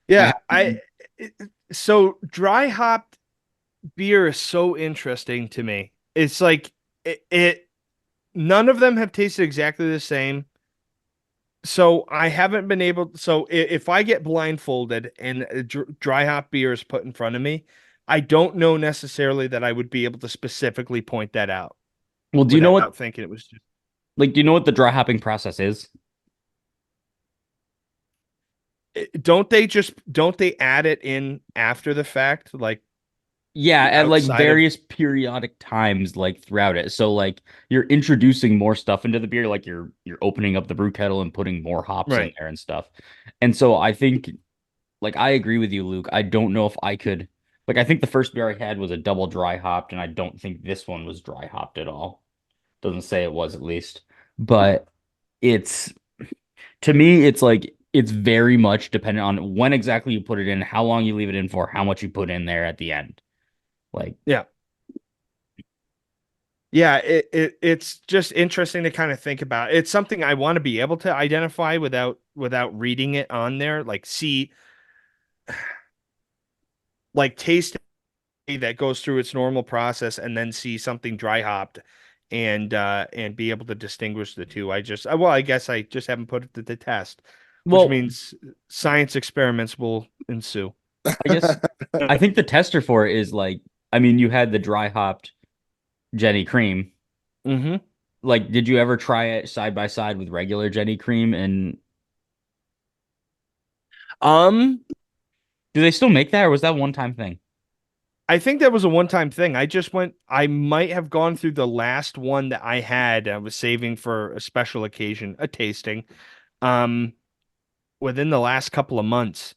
I Yeah, so dry hopped beer is so interesting to me. It's like it none of them have tasted exactly the same. So I haven't been able. So if I get blindfolded and a dry hop beer is put in front of me, I don't know necessarily that I would be able to specifically point that out Well, without thinking it was just. do you know what the dry hopping process is? Don't they add it in after the fact, like Yeah, at like outside of various periodic times like throughout it. So like you're introducing more stuff into the beer, like you're opening up the brew kettle and putting more hops in right? there and stuff. And so I think like I agree with you, Luke. I don't know if I could like I think the first beer I had was a double dry hopped, and I don't think this one was dry hopped at all. Doesn't say it was at least. But it's to me, it's like it's very much dependent on when exactly you put it in, how long you leave it in for, how much you put in there at the end. Like Yeah. Yeah, it's just interesting to kind of think about. It's something I want to be able to identify without reading it on there, like see like taste that goes through its normal process and then see something dry hopped and be able to distinguish the two. I guess I just haven't put it to the test, which well, means science experiments will ensue. I guess I think the tester for it is like, I mean, you had the dry hopped Jenny Cream. Mm-hmm. Like, did you ever try it side by side with regular Jenny Cream? And Um, do they still make that, or was that one time thing? I think that was a one-time thing. I might have gone through the last one that I had. I was saving for a special occasion, a tasting. Um, within the last couple of months,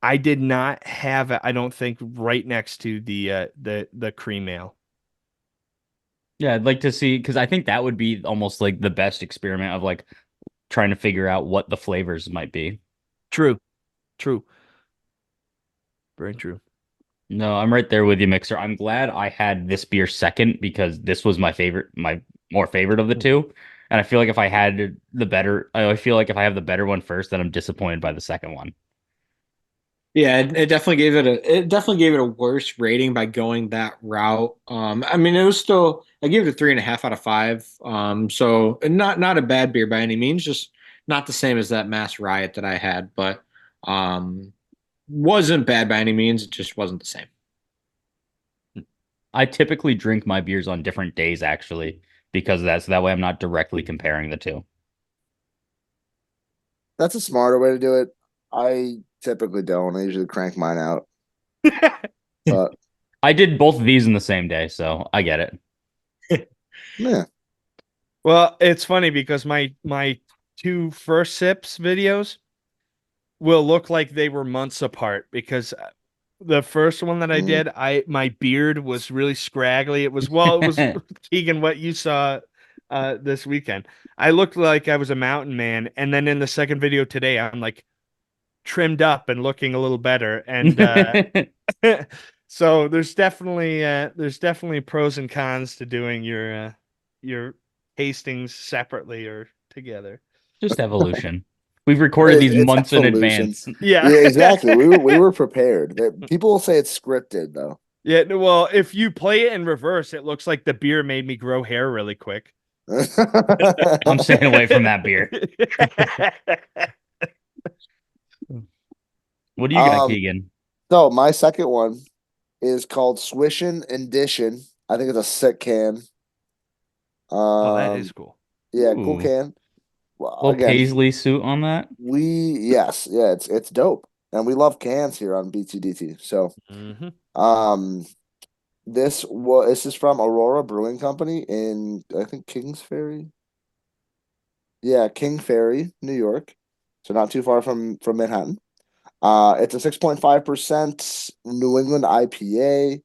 I did not have it, I don't think, right next to the cream ale. Yeah, I'd like to see because I think that would be almost like the best experiment of like trying to figure out what the flavors might be. True, true, very true. No, I'm right there with you, Mixer. I'm glad I had this beer second because this was my more favorite of the two. And I feel like if I had the better, I feel like if I have the better one first, then I'm disappointed by the second one. Yeah, it definitely gave it a worse rating by going that route. I mean, it was still I gave it a 3.5 out of 5. So not a bad beer by any means, just not the same as that Mass Riot that I had, but um, wasn't bad by any means. It just wasn't the same. I typically drink my beers on different days actually because of that. So that way I'm not directly comparing the two. That's a smarter way to do it. I typically don't. I usually crank mine out. But I did both of these in the same day, so I get it. yeah, Well, it's funny because my two first sips videos will look like they were months apart because the first one that I did, my beard was really scraggly. It was Keegan, what you saw this weekend. I looked like I was a mountain man, and then in the second video today, I'm like trimmed up and looking a little better. And so there's definitely pros and cons to doing your tastings separately or together. Just evolution. We've recorded these It's months in evolution. advance. Yeah. Yeah, exactly. We were prepared. People will say it's scripted though. Yeah, well, if you play it in reverse, it looks like the beer made me grow hair really quick. I'm staying away from that beer. What do you got, Keegan? So my second one is called Swishin' Edition. I think it's a sick can. Oh, that is cool. Yeah, cool Ooh. can. Well, Little again, paisley suit on that. it's dope, and we love cans here on BTDT. So, um, this is from Aurora Brewing Company in I think Kings Ferry. Yeah, King Ferry, New York. So not too far from Manhattan. It's a 6.5% New England IPA.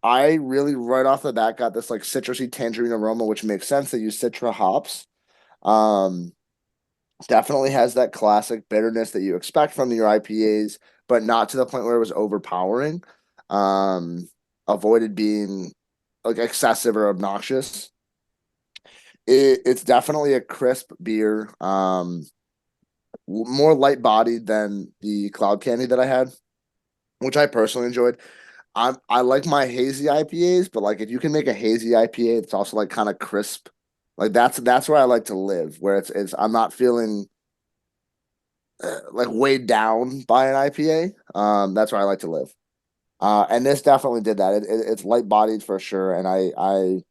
I really right off the bat got this like citrusy tangerine aroma, which makes sense. They use Citra hops. Um, Definitely has that classic bitterness that you expect from your IPAs, but not to the point where it was overpowering. Um, Avoided being like excessive or obnoxious. It's definitely a crisp beer. More light bodied than the cloud candy that I had, which I personally enjoyed. I like my hazy IPAs, but like if you can make a hazy IPA, it's also like kind of crisp. Like that's where I like to live, where it's I'm not feeling like weighed down by an IPA. That's where I like to live. And this definitely did that. It's light bodied for sure, and I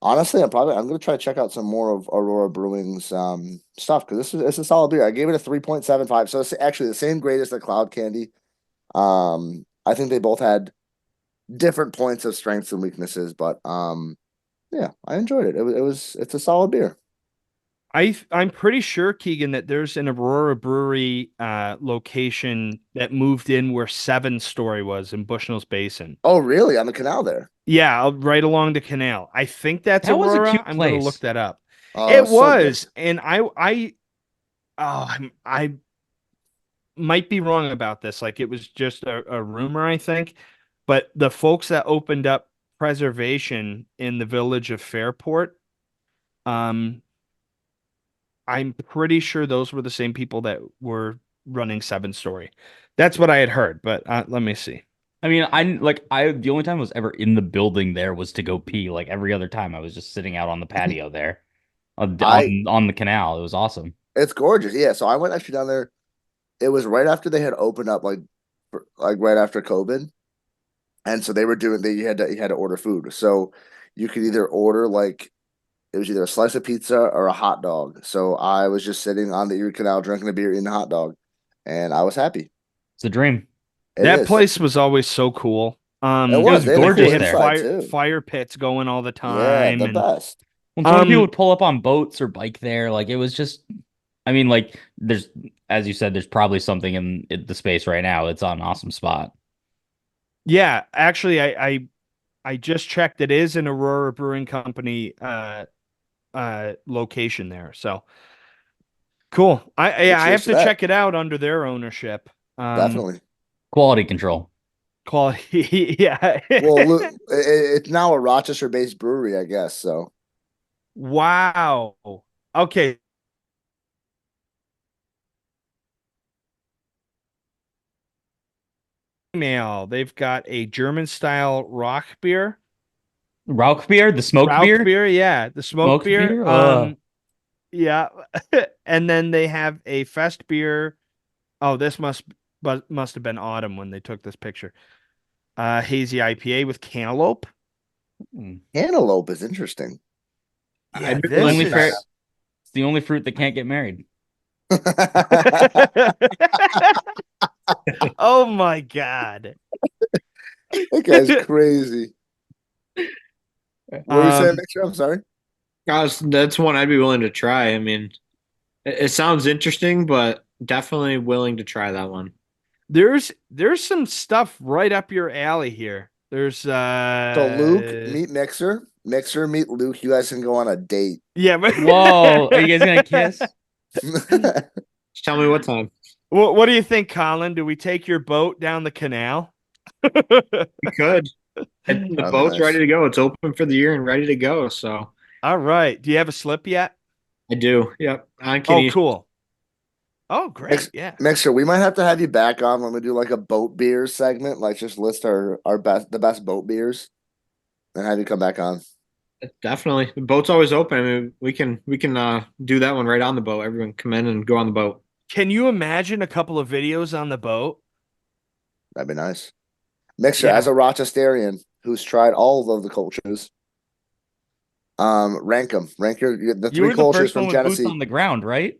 honestly, I'm gonna try to check out some more of Aurora Brewing's stuff because it's a solid beer. I gave it a 3.75, so it's actually the same grade as the Cloud Candy. I think they both had different points of strengths and weaknesses, but yeah, I enjoyed it. It's a solid beer. I'm pretty sure, Keegan, that there's an Aurora Brewery location that moved in where Seven Story was in Bushnell's Basin. Oh, really? On the canal there? Yeah, right along the canal. I think that's That was a Aurora. cute I'm gonna look place. that up. Oh, It so good. was, and I might be wrong about this. Like it was just a rumor, I think. But the folks that opened up preservation in the village of Fairport, um, I'm pretty sure those were the same people that were running Seven Story. That's what I had heard, but let me see. I mean, I the only time I was ever in the building there was to go pee. Like every other time, I was just sitting out on the patio there, I on the canal. It was awesome. It's gorgeous. Yeah, so I went actually down there. It was right after they had opened up, like right after COVID, and so they were doing. You had to order food. So you could either order like it was either a slice of pizza or a hot dog. So I was just sitting on the Erie Canal drinking a beer, eating a hot dog, and I was happy. It's a dream. It That is. place was always so cool. It It was. was They had a They cool gorgeous had there. inside too. fire pits going all the Yeah, time, the and best. When so many people um, would pull up on boats or bike there, like it was just. I mean, like there's, as you said, there's probably something in the space right now. It's on an awesome spot. yeah, actually, I just checked. It is an Aurora Brewing Company location there. So cool. Well, I cheers have to to that. check it out under their ownership. Definitely. Quality control. Quality, yeah. Well, it's now a Rochester-based brewery, I guess. So Wow. Okay. Email. They've got a German style rock beer. Rauch beer, the smoked Rauch beer, beer, yeah, the smoked smoked beer. beer. Yeah. And then they have a fest beer. Oh, this must have been autumn when they took this picture. Hazy IPA with cantaloupe. cantaloupe is interesting. Yeah, I'd be The willing this only to try fair, is. that. it's the only fruit that can't get married. Oh my God. That guy's crazy. What were you saying, Um, Victor? I'm sorry. Guys, that's one I'd be willing to try. I mean, it sounds interesting, but definitely willing to try that one. there's some stuff right up your alley here. There's So Luke meet Mixer. Mixer meet Luke. You guys can go on a date. yeah, but Whoa, are you guys gonna kiss? Just tell me what time. what do you think, Colin? Do we take your boat down the canal? We could. And the That'd be boat's nice. ready to go. It's open for the year and ready to go. So All right. Do you have a slip yet? I do. Yep. I Oh, can cool. Oh, great. Yeah. Mixer, we might have to have you back on when we do like a boat beers segment. Like just list our the best boat beers, and have you come back on. definitely. The boat's always open. I mean, we can do that one right on the boat. Everyone come in and go on the boat. Can you imagine a couple of videos on the boat? That'd be nice. Mixer, Yeah. as a Rochesterian who's tried all of the cultures, rank them. Rank the You three were the cultures first from one with boots Genesee. on the ground, right?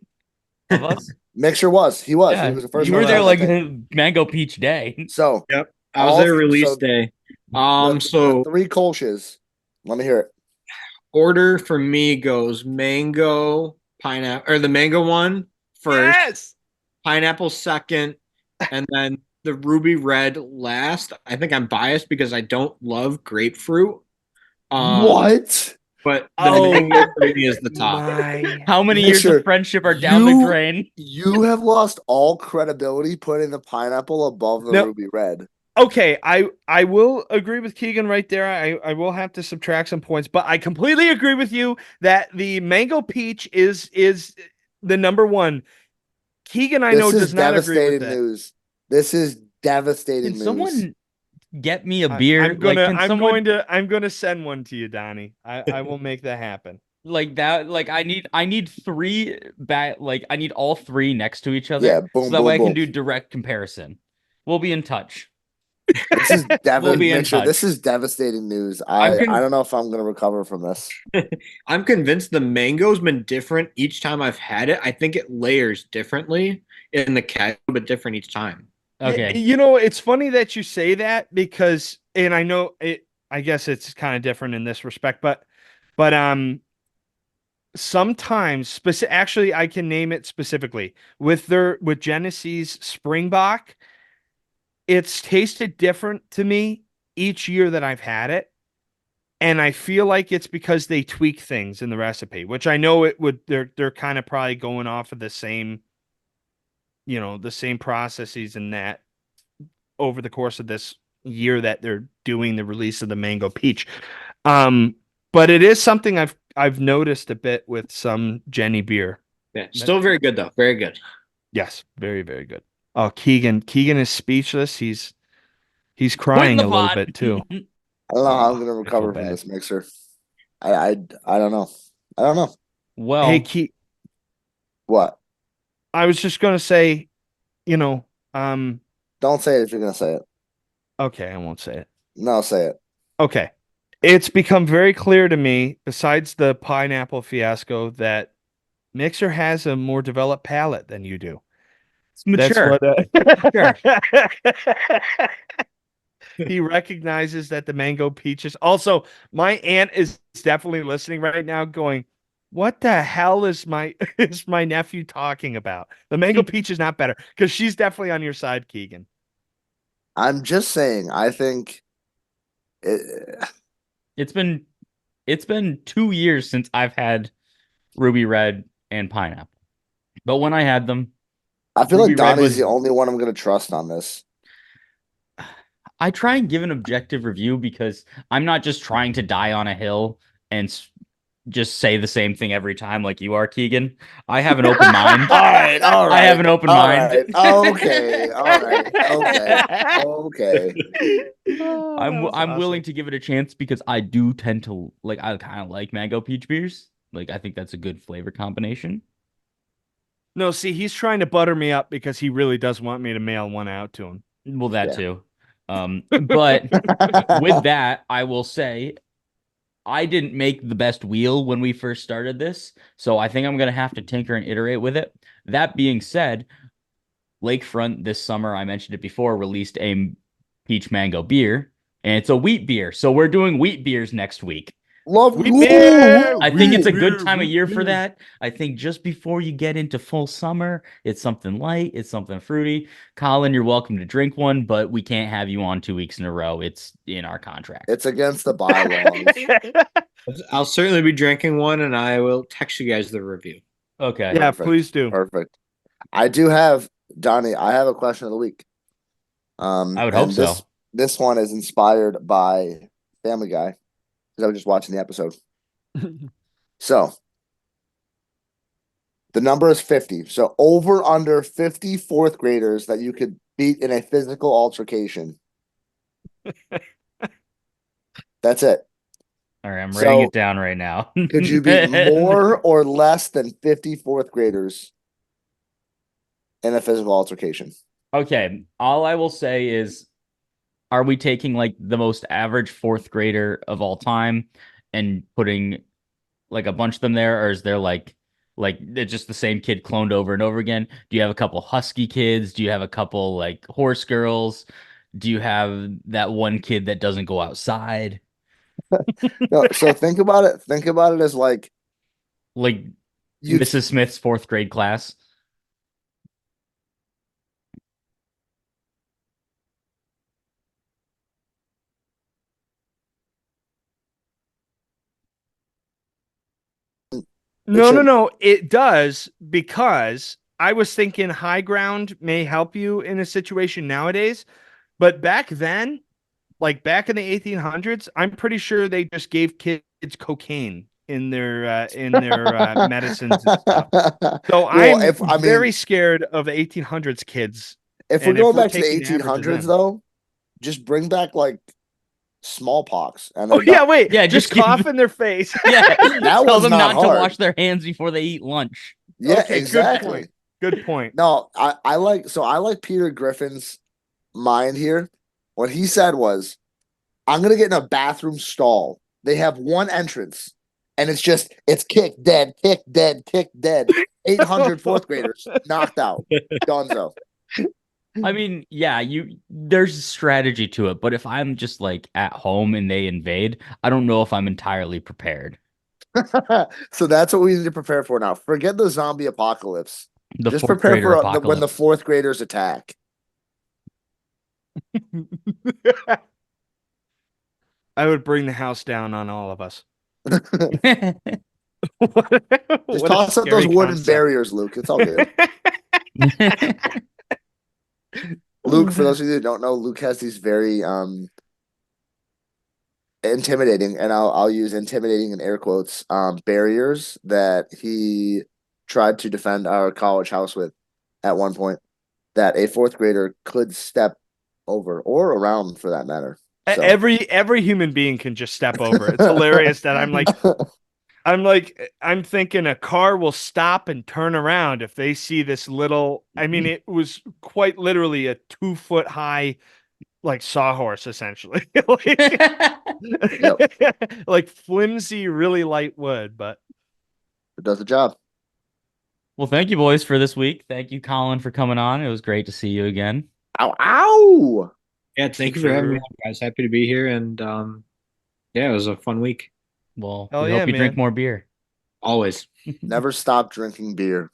Of us. Mixer was. He was. Yeah, He was the first you one. were there I like think. Mango Peach Day. So Yep. I was all there release so day. the So three cultures. Let me hear it. order for me goes mango, pineapple, or the mango one first, Yes. pineapple second, and then the ruby red last. I think I'm biased because I don't love grapefruit. What? But the Oh, mango for me is the top. my. How many years Mixer, of friendship are down the drain? You have lost all credibility putting the pineapple above the No. ruby red. Okay, I will agree with Keegan right there. I will have to subtract some points, but I completely agree with you that the mango peach is the number one. Keegan, I know, This is does not agree with devastating that. news. This is devastating Can news. someone get me a beer? I'm gonna Like, can someone I'm gonna send one to you, Donnie. I will make that happen. like that? Like, I need three like I need all three next to each other, Yeah, so boom, that boom, way I can boom. do direct comparison. We'll be in touch. This is We'll be in Mixer, touch. this is devastating news. I'm I con- don't know if I'm gonna recover from this. I'm convinced the mango's been different each time I've had it. I think it layers differently in the keg, but different each time. Okay. You know, it's funny that you say that because, and I know it. I guess it's kind of different in this respect, but sometimes actually I can name it specifically with Genesee's Springbok. It's tasted different to me each year that I've had it. And I feel like it's because they tweak things in the recipe, which I know it would they're kind of probably going off of the same, the same processes and that over the course of this year that they're doing the release of the mango peach. But it is something I've noticed a bit with some Jenny beer. Yeah, still very good though. Very good. Yes, very, very good. Oh, Keegan is speechless. He's Quit in crying the a little pot. bit too. I don't know how I'm Oh, gonna I feel recover from bad. this, Mixer. I don't know. I don't know. Well, Hey, What? I was just gonna say, Don't say it if you're gonna say it. okay, I won't say it. No, say it. Okay. It's become very clear to me, besides the pineapple fiasco, that Mixer has a more developed palate than you do. it's mature. That's what he recognizes that the mango peaches. Also, my aunt is definitely listening right now, going, "What the hell is my is my nephew talking about? The mango peach is not better," because she's definitely on your side, Keegan. I'm just saying. I think it, It's been 2 years since I've had ruby red and pineapple. But when I had them, I feel Ruby like Red Donnie's was the only one I'm gonna trust on this. I try and give an objective review because I'm not just trying to die on a hill and just say the same thing every time like you are, Keegan. I have an open mind. All right. I have an open mind. Okay. All right. Okay. Oh, I'm willing to give it a chance because I do tend to I kind of like mango peach beers. Like I think that's a good flavor combination. No, see, he's trying to butter me up because he really does want me to mail one out to him. Well, that Yeah. too. But with that, I will say I didn't make the best wheel when we first started this, so I think I'm gonna have to tinker and iterate with it. That being said, Lakefront this summer, I mentioned it before, released a peach mango beer, and it's a wheat beer. So we're doing wheat beers next week. Love. We Ooh, beer. I think it's a Beer, good time of beer, year for beer. that. I think just before you get into full summer, it's something light, it's something fruity. Colin, you're welcome to drink one, but we can't have you on 2 weeks in a row. It's in our contract. it's against the bylaws. I'll certainly be drinking one, and I will text you guys the review. Okay. Yeah, Perfect. please do. Perfect. I do have Donnie. I have a question of the week. I would hope and so. this one is inspired by Family Guy because I was just watching the episode. So the number is 50. So over under 50 fourth graders that you could beat in a physical altercation. That's it. All right, I'm writing So it down right now. could you beat more or less than 50 fourth graders in a physical altercation? Okay, all I will say is, are we taking like the most average fourth grader of all time and putting like a bunch of them there, or is there like it's just the same kid cloned over and over again? Do you have a couple husky kids? Do you have a couple like horse girls? Do you have that one kid that doesn't go outside? No, so think about it. Think about it as like Like you Mrs. Smith's fourth grade class? No, should. no. It does, because I was thinking high ground may help you in a situation nowadays, but back then, like back in the 1800s, I'm pretty sure they just gave kids cocaine in their medicines and stuff. So Well, I'm very scared of 1800s kids. if we're And if going we're back to the taking the average of 1800s them. though, just bring back like smallpox and Oh they're yeah, done. wait. Yeah, Just just give cough in their face. Yeah, That tell was them not not to hard. wash their hands before they eat lunch. Yeah, Okay, exactly. Good point. No, I like Peter Griffin's mind here. What he said was, I'm gonna get in a bathroom stall. They have one entrance, and it's kick dead, kick dead, kick dead. 800 fourth graders knocked out. Donzo. I mean, yeah, there's a strategy to it, but if I'm just like at home and they invade, I don't know if I'm entirely prepared. So that's what we need to prepare for now. Forget the zombie apocalypse. The Just fourth prepare grader for when the apocalypse. fourth graders attack. I would bring the house down on all of us. Just What a toss up those scary wooden concept. barriers, Luke. It's all good. Luke, for those of you that don't know, Luke has these very intimidating, and I'll use intimidating in air quotes, barriers that he tried to defend our college house with at one point that a fourth grader could step over or around for that matter. So Every human being can just step over. It's hilarious that I'm thinking a car will stop and turn around if they see this little. I mean, it was quite literally a 2 foot high, like sawhorse, essentially, like flimsy, really light wood. But it does the job. Well, thank you, boys, for this week. Thank you, Colin, for coming on. It was great to see you again. Ow, ow. Yeah, thank you for having me on, guys. Happy to be here, and yeah, it was a fun week. Well, Hell we yeah, hope you drink man. more beer. Always. Never stop drinking beer.